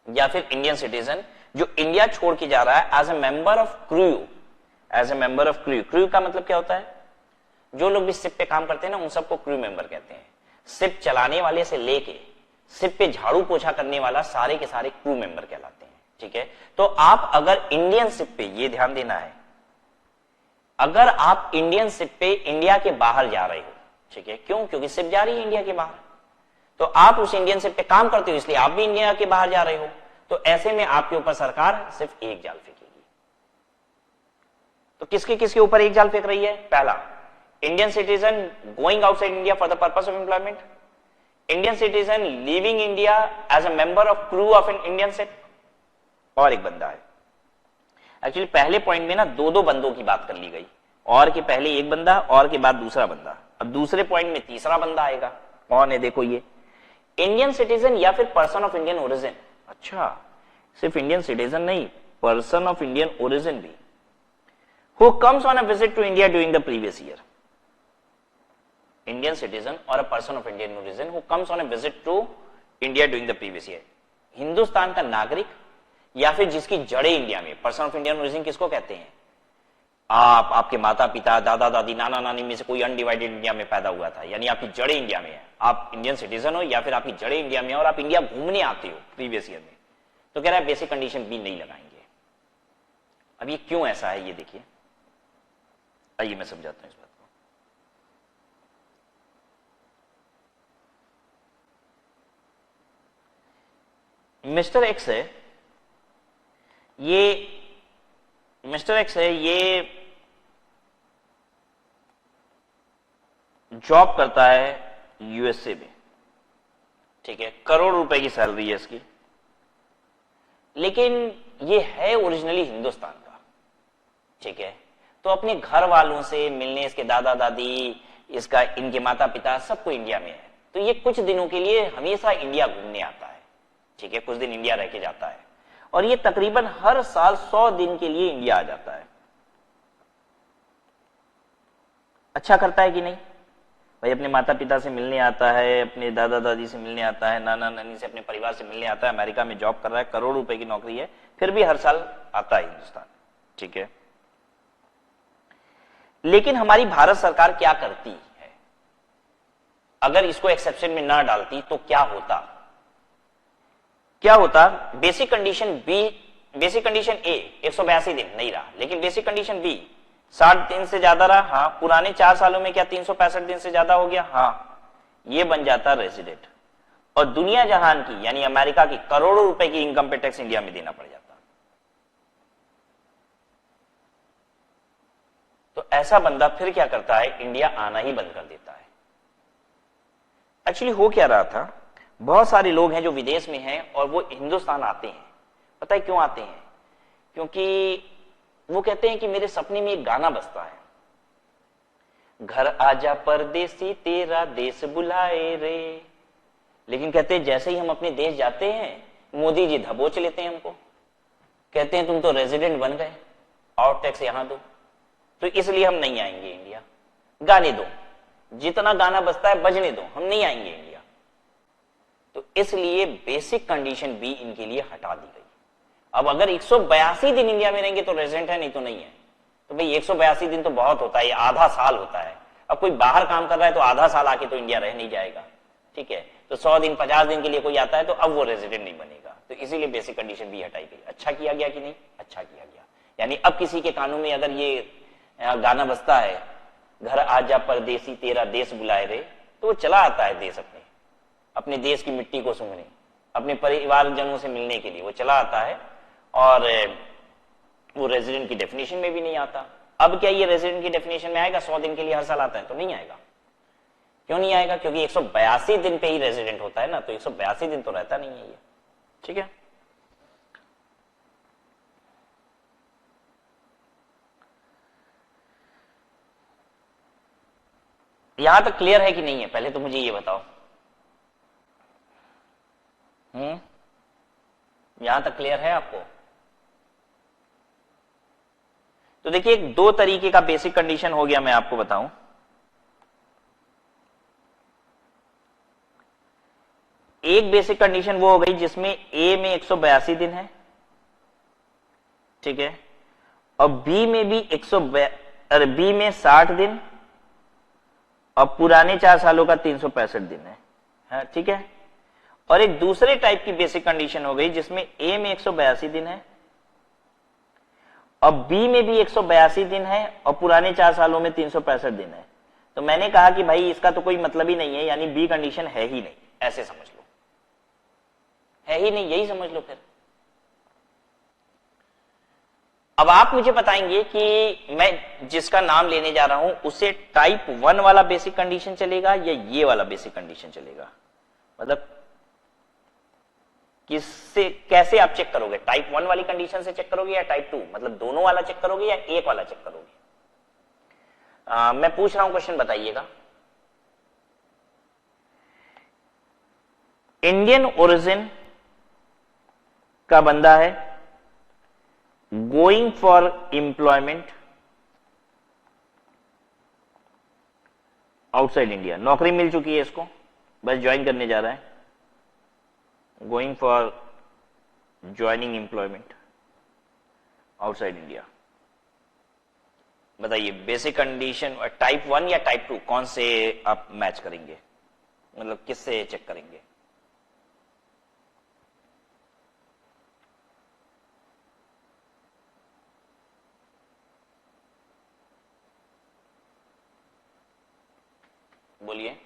या फिर इंडियन सिटीजन जो इंडिया छोड़ के जा रहा है as a member of crew, as a member of crew. Crew का मतलब क्या होता है? जो लोग भी शिप पे काम करते हैं ना, उन सबको क्रू मेंबर कहते हैं। शिप चलाने वाले से लेके शिप पे झाड़ू पोछा करने वाला सारे के सारे क्रू मेंबर कहलाते हैं। ठीक है, तो आप अगर इंडियन शिप पे, ये ध्यान देना है, अगर आप इंडियन शिप पे इंडिया के बाहर जा रहे हो, ठीक है, क्यों? क्योंकि शिप जा रही है इंडिया के बाहर, तो आप उस इंडियन शिप पे काम करते हो, इसलिए आप भी इंडिया के बाहर जा रहे हो, तो ऐसे में आपके ऊपर सरकार सिर्फ एक जाल फेंकेगी। तो किसके किसके ऊपर एक जाल फेंक रही है? पहला, Indian citizen going outside India for the purpose of employment, Indian citizen leaving India as a member of crew of an Indian ship, और एक बंदा है। एक्चुअली पहले पॉइंट में ना दो दो बंदों की बात कर ली गई, और के पहले एक बंदा और के बाद दूसरा बंदा। अब दूसरे पॉइंट में तीसरा बंदा आएगा, कौन है? देखो, ये इंडियन सिटीजन या फिर पर्सन ऑफ इंडियन ओरिजिन। अच्छा, सिर्फ इंडियन सिटीजन नहीं, पर्सन ऑफ इंडियन ओरिजिन भी, who comes on a visit to India during the previous year. Indian citizen और a person of Indian origin who comes on a visit to India during the previous year. Hindustan का नागरिक या फिर जिसकी जड़ें India में, person of Indian origin किसको कहते हैं? आप, आपके माता पिता, दादा दादी, नाना नानी में से कोई अनडिवाइडेड इंडिया में पैदा हुआ था, यानी आपकी जड़ें इंडिया में है, आप इंडियन सिटीजन हो या फिर आपकी जड़ें इंडिया में और आप इंडिया घूमने आते हो प्रीवियस ईयर में, तो कह रहा है बेसिक कंडीशन बी नहीं लगाएंगे। अब ये क्यों ऐसा है, ये देखिए, आइए मैं समझाता हूं इस बात को। मिस्टर एक्स है, ये मिस्टर एक्स है, ये जॉब करता है यूएसए में, ठीक है, करोड़ रुपए की सैलरी है इसकी, लेकिन ये है ओरिजिनली हिंदुस्तान का, ठीक है, तो अपने घर वालों से मिलने, इसके दादा दादी, इसका, इनके माता पिता, सबको इंडिया में है, तो ये कुछ दिनों के लिए हमेशा इंडिया घूमने आता है, ठीक है, कुछ दिन इंडिया रह के जाता है, और ये तकरीबन हर साल 100 दिन के लिए इंडिया आ जाता है। अच्छा करता है कि नहीं भाई? अपने माता पिता से मिलने आता है, अपने दादा दादी से मिलने आता है, नाना नानी से, अपने परिवार से मिलने आता है, अमेरिका में जॉब कर रहा है, करोड़ रुपए की नौकरी है, फिर भी हर साल आता है हिंदुस्तान, ठीक है। लेकिन हमारी भारत सरकार क्या करती है? अगर इसको एक्सेप्शन में ना डालती तो क्या होता? Basic condition B, basic condition A 182 दिन नहीं रहा, लेकिन बेसिक कंडीशन बी 60 दिन से ज्यादा रहा, हाँ, पुराने 4 सालों में क्या 365 दिन से ज्यादा हो गया, हाँ, ये बन जाता रेजिडेंट, और दुनिया जहान की यानी अमेरिका की करोड़ों रुपए की इनकम पे टैक्स इंडिया में देना पड़ जाता। तो ऐसा बंदा फिर क्या करता है? इंडिया आना ही बंद कर देता है। एक्चुअली हो क्या रहा था, बहुत सारे लोग हैं जो विदेश में हैं और वो हिंदुस्तान आते हैं। पता है क्यों आते हैं? क्योंकि वो कहते हैं कि मेरे सपने में एक गाना बजता है, घर आजा परदेसी तेरा देश बुलाए रे, लेकिन कहते हैं जैसे ही हम अपने देश जाते हैं मोदी जी दबोच लेते हैं हमको, कहते हैं तुम तो रेजिडेंट बन गए, और टैक्स यहां दो, तो इसलिए हम नहीं आएंगे इंडिया, गाने दो, जितना गाना बजता है बजने दो, हम नहीं आएंगे इंडिया। तो इसलिए बेसिक कंडीशन बी इनके लिए हटा दी गई। अब अगर 182 दिन इंडिया में रहेंगे तो रेजिडेंट है, नहीं तो नहीं है। तो भाई 182 दिन तो बहुत होता है, आधा साल होता है। अब कोई बाहर काम कर रहा है तो आधा साल आके तो इंडिया रह नहीं जाएगा, ठीक है, तो 100 दिन 50 दिन के लिए कोई आता है तो अब वो रेजिडेंट नहीं बनेगा, तो इसीलिए बेसिक कंडीशन भी हटाई गई। अच्छा किया गया कि नहीं? अच्छा किया गया। यानी अब किसी के कानों में अगर ये गाना बजता है, घर आजा परदेसी तेरा देश बुलाए रे, तो वो चला आता है देश, अपने देश की मिट्टी को सूंघने, अपने परिवारजनों से मिलने के लिए वो चला आता है, और वो रेजिडेंट की डेफिनेशन में भी नहीं आता। अब क्या ये रेजिडेंट की डेफिनेशन में आएगा? 100 दिन के लिए हर साल आता है तो नहीं आएगा। क्यों नहीं आएगा? क्योंकि 182 दिन पे ही रेजिडेंट होता है ना, तो 182 दिन तो रहता नहीं है ये, ठीक है। यहां तक क्लियर है कि नहीं है? पहले तो मुझे ये बताओ। यहां तक क्लियर है आपको? तो देखिए दो तरीके का बेसिक कंडीशन हो गया, मैं आपको बताऊं। एक बेसिक कंडीशन वो हो गई जिसमें ए में 182 दिन है, ठीक है, और बी में भी बी में 60 दिन और पुराने 4 सालों का 365 दिन है, ठीक है। और एक दूसरे टाइप की बेसिक कंडीशन हो गई जिसमें ए में 182 दिन है और बी में भी 182 दिन है और पुराने 4 सालों में 365 दिन है। तो मैंने कहा कि भाई इसका तो कोई मतलब ही नहीं है, यानी बी कंडीशन है ही नहीं, ऐसे समझ लो, है ही नहीं, यही समझ लो फिर। अब आप मुझे बताएंगे कि मैं जिसका नाम लेने जा रहा हूं उसे टाइप 1 वाला बेसिक कंडीशन चलेगा या ये वाला बेसिक कंडीशन चलेगा, मतलब किससे कैसे आप चेक करोगे, टाइप 1 वाली कंडीशन से चेक करोगे या टाइप 2, मतलब दोनों वाला चेक करोगे या एक वाला चेक करोगे? मैं पूछ रहा हूं, क्वेश्चन बताइएगा। इंडियन ओरिजिन का बंदा है, going for employment outside India, नौकरी मिल चुकी है इसको, बस ज्वाइन करने जा रहा है, going for joining employment outside India. बताइए बेसिक कंडीशन टाइप 1 या टाइप 2 कौन से आप मैच करेंगे, मतलब किससे चेक करेंगे? बोलिए।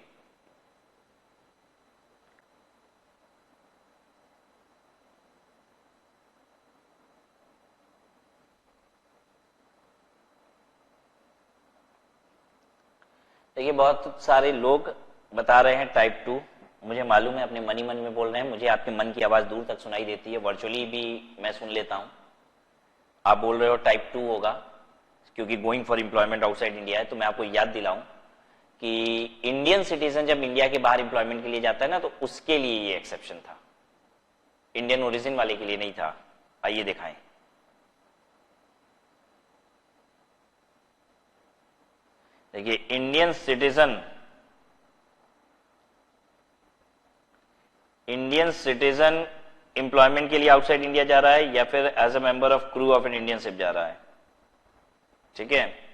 देखिए बहुत सारे लोग बता रहे हैं टाइप 2, मुझे मालूम है अपने मन ही मन में बोल रहे हैं, मुझे आपके मन की आवाज दूर तक सुनाई देती है, वर्चुअली भी मैं सुन लेता हूं। आप बोल रहे हो टाइप 2 होगा क्योंकि going for employment outside India है, तो मैं आपको याद दिलाऊं कि इंडियन सिटीजन जब इंडिया के बाहर एम्प्लॉयमेंट के लिए जाता है ना, तो उसके लिए ये एक्सेप्शन था, इंडियन ओरिजिन वाले के लिए नहीं था। आइए दिखाएं। देखिए इंडियन सिटीजन एम्प्लॉयमेंट के लिए आउटसाइड इंडिया जा रहा है या फिर as a member of crew of an Indian ship जा रहा है, ठीक है।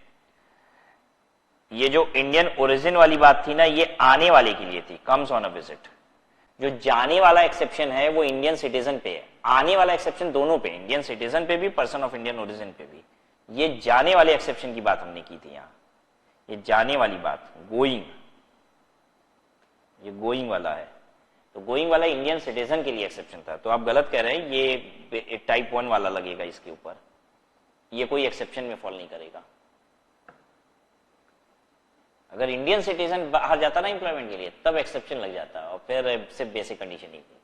ये जो इंडियन ओरिजिन वाली बात थी ना, ये आने वाले के लिए थी, कम्स ऑन अ विजिट। जो जाने वाला एक्सेप्शन है वो इंडियन सिटीजन पे है, आने वाला एक्सेप्शन दोनों पे, इंडियन सिटीजन पे भी, पर्सन ऑफ इंडियन ओरिजिन पे भी। ये जाने वाले एक्सेप्शन की बात हमने की थी यहां, ये जाने वाली बात, गोइंग, ये गोइंग वाला है, तो गोइंग वाला इंडियन सिटीजन के लिए एक्सेप्शन था। तो आप गलत कह रहे हैं, ये टाइप 1 वाला लगेगा इसके ऊपर, ये कोई एक्सेप्शन में फॉल नहीं करेगा। अगर इंडियन सिटीजन बाहर जाता ना एम्प्लॉयमेंट के लिए तब एक्सेप्शन लग जाता और फिर सिर्फ बेसिक कंडीशन नहीं थी,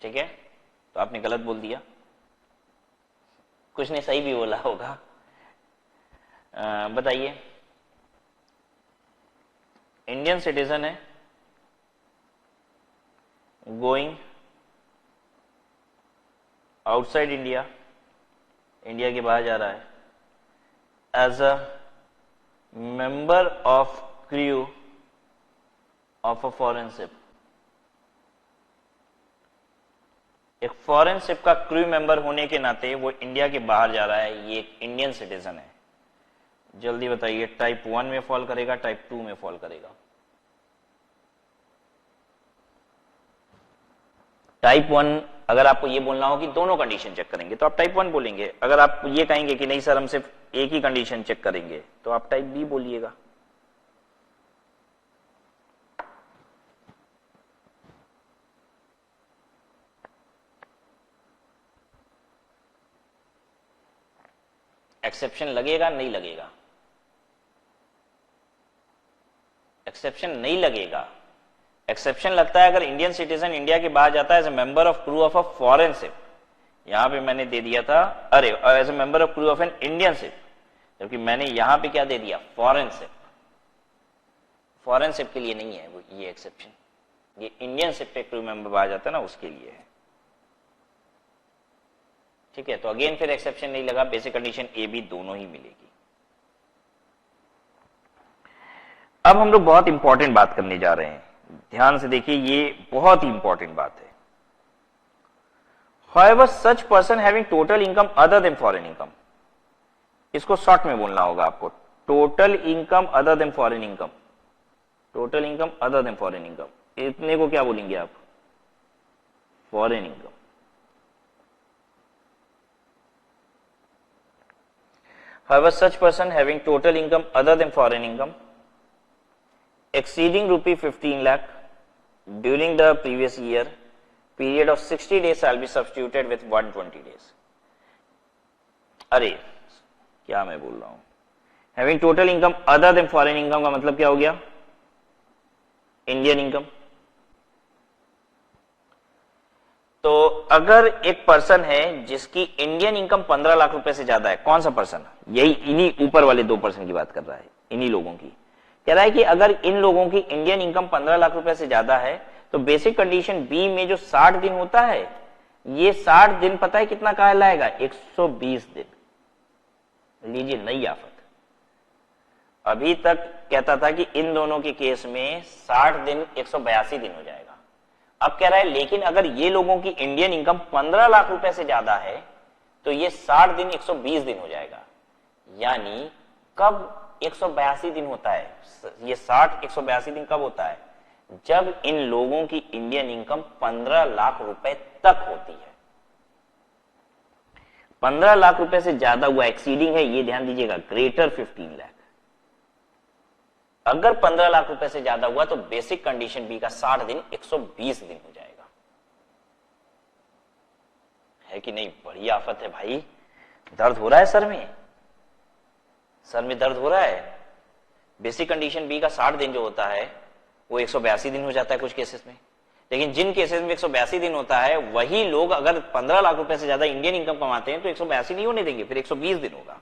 ठीक है। तो आपने गलत बोल दिया, कुछ ने सही भी बोला होगा। बताइए, इंडियन सिटीजन है, गोइंग आउटसाइड इंडिया, इंडिया के बाहर जा रहा है as a member of crew of a foreign ship. एक फॉरेन शिप का क्रू मेंबर होने के नाते वो इंडिया के बाहर जा रहा है, ये एक इंडियन सिटीजन है। जल्दी बताइए, टाइप 1 में फॉल करेगा, टाइप 2 में फॉल करेगा? टाइप 1 अगर आपको ये बोलना हो कि दोनों कंडीशन चेक करेंगे तो आप टाइप 1 बोलेंगे। अगर आप ये कहेंगे कि नहीं सर हम सिर्फ एक ही कंडीशन चेक करेंगे तो आप टाइप बी बोलिएगा। एक्सेप्शन लगेगा नहीं लगेगा? एक्सेप्शन नहीं लगेगा। एक्सेप्शन लगता है अगर इंडियन सिटीजन इंडिया के बाहर जाता है as a member of crew of a foreign ship. यहां पे मैंने दे दिया था अरे as a member of crew of an Indian ship, जबकि मैंने यहां पे क्या दे दिया, फॉरेन शिप। फॉरेन शिप के लिए नहीं है वो ये एक्सेप्शन, ये इंडियन शिप पे क्रू मेंबर बाहर जाता है ना उसके लिए है। ठीक है, तो अगेन फिर एक्सेप्शन नहीं लगा, बेसिक कंडीशन ए बी दोनों ही मिलेगी। अब हम लोग बहुत इंपॉर्टेंट बात करने जा रहे हैं, ध्यान से देखिए, ये बहुत ही इंपॉर्टेंट बात है। However, such person having total income other than foreign income, इसको शॉर्ट में बोलना होगा आपको, total income other than foreign income, total income other than foreign income, इतने को क्या बोलेंगे आप? Foreign income. However, such person having total income other than foreign income exceeding rupee 15 lakh during the previous year, period of 60 days shall be substituted with 120 days. अरे क्या मैं बोल रहा हूं, having total income other than foreign income का मतलब क्या हो गया? Indian income. तो अगर एक पर्सन है जिसकी इंडियन इनकम 15 लाख रुपए से ज्यादा है, कौन सा पर्सन? यही इन्हीं ऊपर वाले 2% की बात कर रहा है, इन्हीं लोगों की। कह रहा है कि अगर इन लोगों की इंडियन इनकम 15 लाख रुपए से ज्यादा है तो बेसिक कंडीशन बी में जो 60 दिन होता है, ये 60 दिन पता है कितना कहलाएगा? 120 दिन। लीजिए नई आफत। अभी तक कहता था कि इन दोनों के केस में 60 दिन 182 दिन हो जाएगा। अब कह रहा है लेकिन अगर ये लोगों की इंडियन इनकम 15 लाख रुपए से ज्यादा है तो ये 60 दिन 120 दिन हो जाएगा। यानी कब 182 दिन होता है? ये 60 182 दिन कब होता है? जब इन लोगों की इंडियन इनकम 15 लाख रुपए तक होती है। 15 लाख रुपए से ज्यादा हुआ, एक्सीडिंग है, ये ध्यान दीजिएगा, ग्रेटर 15 लाख। अगर 15 लाख रुपए से ज्यादा हुआ तो बेसिक कंडीशन बी का 60 दिन 120 दिन हो जाएगा। है कि नहीं? बड़ी आफत है भाई। दर्द हो रहा है सर में? सर में दर्द हो रहा है? बेसिक कंडीशन बी का 60 दिन जो होता है वो 182 दिन हो जाता है कुछ केसेस में। लेकिन जिन केसेस में 182 दिन होता है वही लोग अगर 15 लाख रुपए से ज्यादा इंडियन इनकम कमाते हैं तो 182 नहीं होने देंगे, फिर 120 दिन होगा।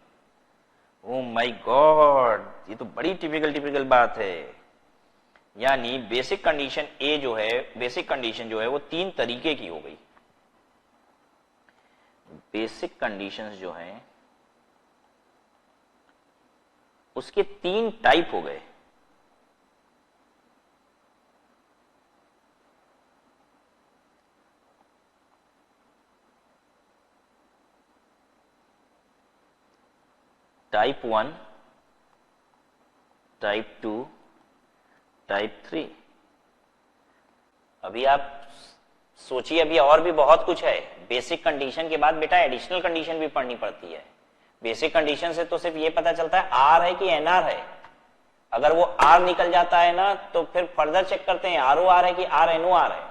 ओ माय गॉड, ये तो बड़ी टिपिकल बात है। यानी बेसिक कंडीशन ए जो है, बेसिक कंडीशन जो है वो 3 तरीके की हो गई। बेसिक कंडीशंस जो हैं उसके 3 टाइप हो गए। Type 1, type 2, type 3। अभी आप सोचिए, अभी और भी बहुत कुछ है। बेसिक कंडीशन के बाद बेटा एडिशनल कंडीशन भी पढ़नी पड़ती है। बेसिक कंडीशन से तो सिर्फ ये पता चलता है आर है कि एनआर है। अगर वो आर निकल जाता है ना तो फिर फर्दर चेक करते हैं आर ओ आर है कि आर एन ओ आर है।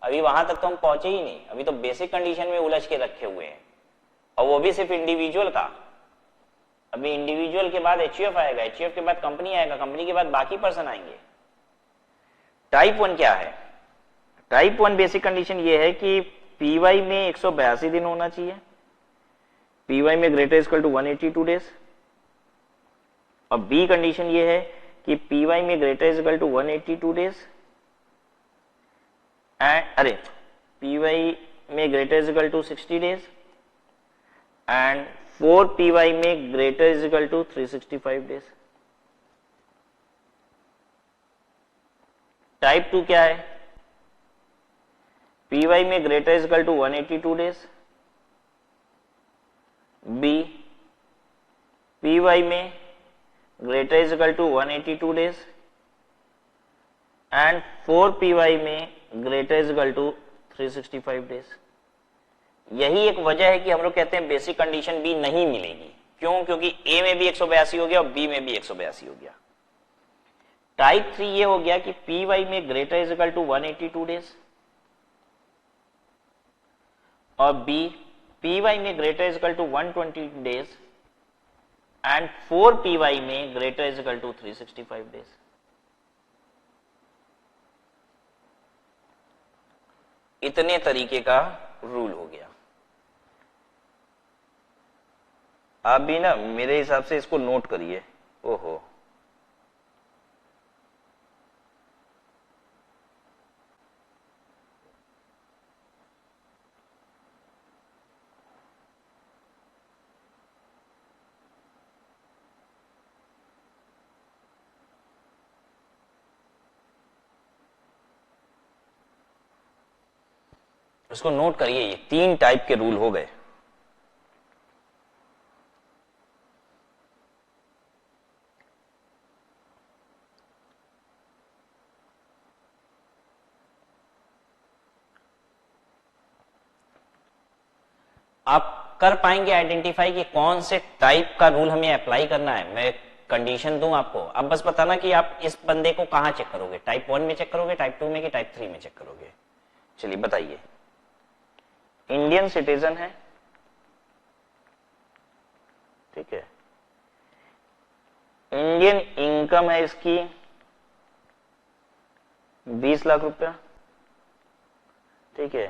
अभी वहां तक तो हम पहुंचे ही नहीं, अभी तो बेसिक कंडीशन में उलझ के रखे हुए हैं, और वो भी सिर्फ इंडिविजुअल का। अभी इंडिविजुअल के बाद एचयूएफ आएगा, एचयूएफ के बाद कंपनी आएगा, कंपनी के बाद बाकी पर्सन आएंगे। टाइप 1 क्या है? टाइप 1 बेसिक कंडीशन ये है कि पीवाई में 182 दिन होना चाहिए, पीवाई में ग्रेटर इक्वल टू 182 डेज, और बी कंडीशन ये है कि पीवाई में greater equal to 182 days and PY में greater equal to 60 days and 4 PY में greater is equal to 365 days. Type 2 क्या है? पीवाई में greater is equal to 182 days, B PY में greater is equal to 182 days and 4 PY में greater is equal to 365 days. यही एक वजह है कि हम लोग कहते हैं बेसिक कंडीशन बी नहीं मिलेगी। क्यों? क्योंकि ए में भी 182 हो गया और बी में भी 182 हो गया। टाइप 3 ये हो गया कि पी वाई में greater is equal to 182 days और बी पी वाई में greater is equal to 120 days and 4 P Y में greater is equal to 365 days. इतने तरीके का रूल हो गया। आप भी ना मेरे हिसाब से इसको नोट करिए। ओहो, उसको नोट करिए, ये 3 टाइप के रूल हो गए। आप कर पाएंगे आइडेंटिफाई कि कौन से टाइप का रूल हमें अप्लाई करना है? मैं कंडीशन दूं आपको, अब बस बताना कि आप इस बंदे को कहां चेक करोगे, टाइप 1 में चेक करोगे, टाइप 2 में कि टाइप 3 में चेक करोगे। चलिए बताइए। इंडियन सिटीजन है, ठीक है, इंडियन इनकम है इसकी 20 लाख रुपया, ठीक है,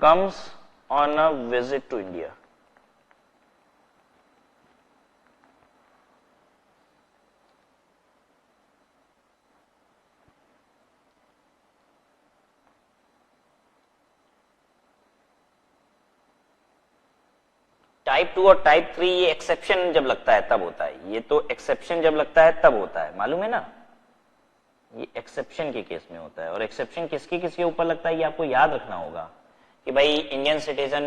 comes on a visit to India, type 2 और टाइप 3 ये एक्सेप्शन जब लगता है तब होता है, ये तो एक्सेप्शन जब लगता है तब होता है, मालूम है ना, ये एक्सेप्शन के केस में होता है। और एक्सेप्शन किसके किसके ऊपर लगता है ये आपको याद रखना होगा कि भाई Indian citizen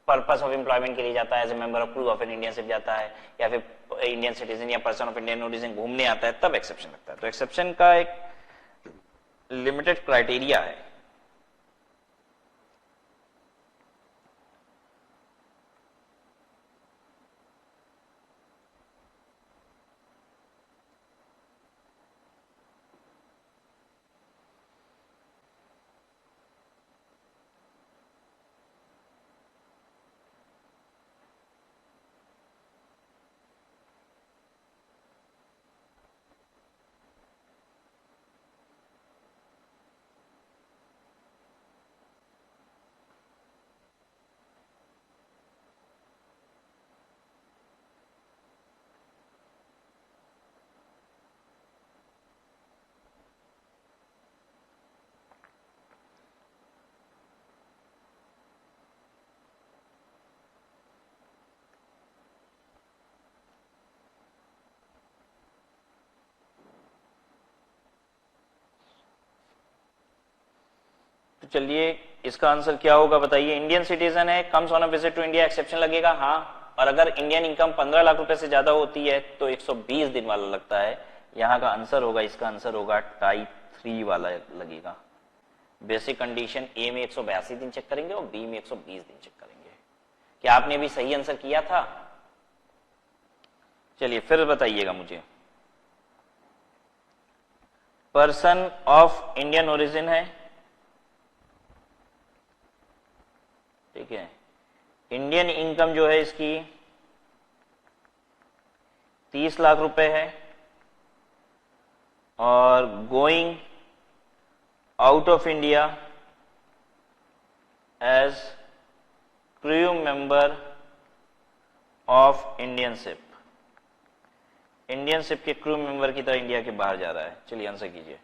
purpose of employment के लिए जाता है, as a member of crew of an Indian ship जाता है, या फिर इंडियन सिटीजन या पर्सन ऑफ इंडियन ओरिजिन घूमने आता है, तब एक्सेप्शन लगता है। तो एक्सेप्शन का एक लिमिटेड क्राइटेरिया है। तो चलिए इसका आंसर क्या होगा बताइए। इंडियन सिटीजन है, comes on a visit to India, exception लगेगा, हाँ। और अगर इंडियन इनकम 15 लाख रुपए से ज्यादा होती है तो 120 दिन वाला लगता है। यहां का आंसर होगा, इसका आंसर होगा टाइप 3 वाला लगेगा। बेसिक कंडीशन ए में 182 दिन चेक करेंगे और बी में 120 दिन चेक करेंगे। क्या आपने भी सही आंसर किया था? चलिए फिर बताइएगा मुझे। पर्सन ऑफ इंडियन ओरिजिन है, ठीक है, इंडियन इनकम जो है इसकी 30 लाख रुपए है और going out of India as crew member of Indian ship, Indian ship के क्रू मेंबर की तरह इंडिया के बाहर जा रहा है। चलिए आंसर कीजिए।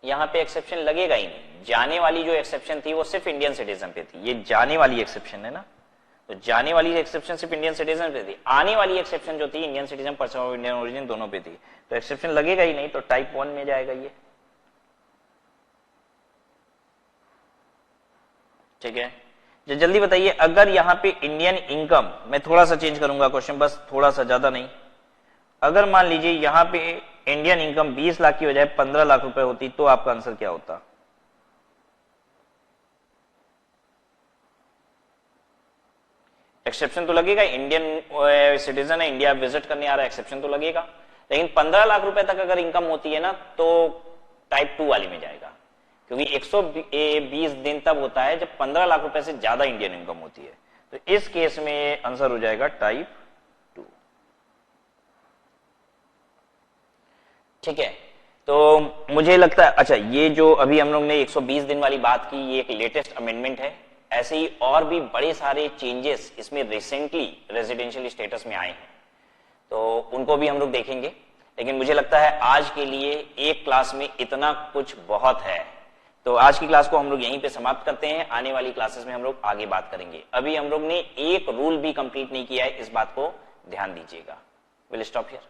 यहां पे एक्सेप्शन लगेगा ही नहीं। जाने वाली जो एक्सेप्शन थी वो सिर्फ इंडियन सिटीजन पे थी, ये जाने वाली एक्सेप्शन है ना, तो जाने वाली एक्सेप्शन सिर्फ इंडियन सिटीजन पे थी। आने वाली एक्सेप्शन जो थी Indian citizen, person of Indian origin दोनों पे थी, तो एक्सेप्शन लगेगा ही नहीं, तो टाइप 1 में जाएगा ये। ठीक है, जल्दी बताइए। अगर यहां पे इंडियन इनकम, मैं थोड़ा सा चेंज करूंगा क्वेश्चन, बस थोड़ा सा, ज्यादा नहीं। अगर मान लीजिए यहां पे इंडियन इनकम 20 लाख की बजाय 15 लाख रुपए होती तो आपका आंसर क्या होता? एक्सेप्शन तो लगेगा, इंडियन सिटीजन है, इंडिया विजिट करने आ रहा है, एक्सेप्शन तो लगेगा। लेकिन 15 लाख रुपए तक अगर इनकम होती है ना तो टाइप 2 वाली में जाएगा, क्योंकि 120 दिन तब होता है जब 15 लाख रुपए से ज्यादा इंडियन इनकम होती है। तो इस केस में आंसर हो जाएगा टाइप 2। ठीक है, तो मुझे लगता है, अच्छा ये जो अभी हम लोग ने 120 दिन वाली बात की, ये एक लेटेस्ट अमेंडमेंट है। ऐसे ही और भी बड़े सारे चेंजेस इसमें रिसेंटली रेजिडेंशियल स्टेटस में आए हैं, तो उनको भी हम लोग देखेंगे। लेकिन मुझे लगता है आज के लिए एक क्लास में इतना कुछ बहुत है, तो आज की क्लास को हम लोग यहीं पे समाप्त करते हैं। आने वाली क्लासेस में हम लोग आगे बात करेंगे। अभी हम लोग ने एक रूल भी कंप्लीट नहीं किया है, इस बात को ध्यान दीजिएगा। Will stop here.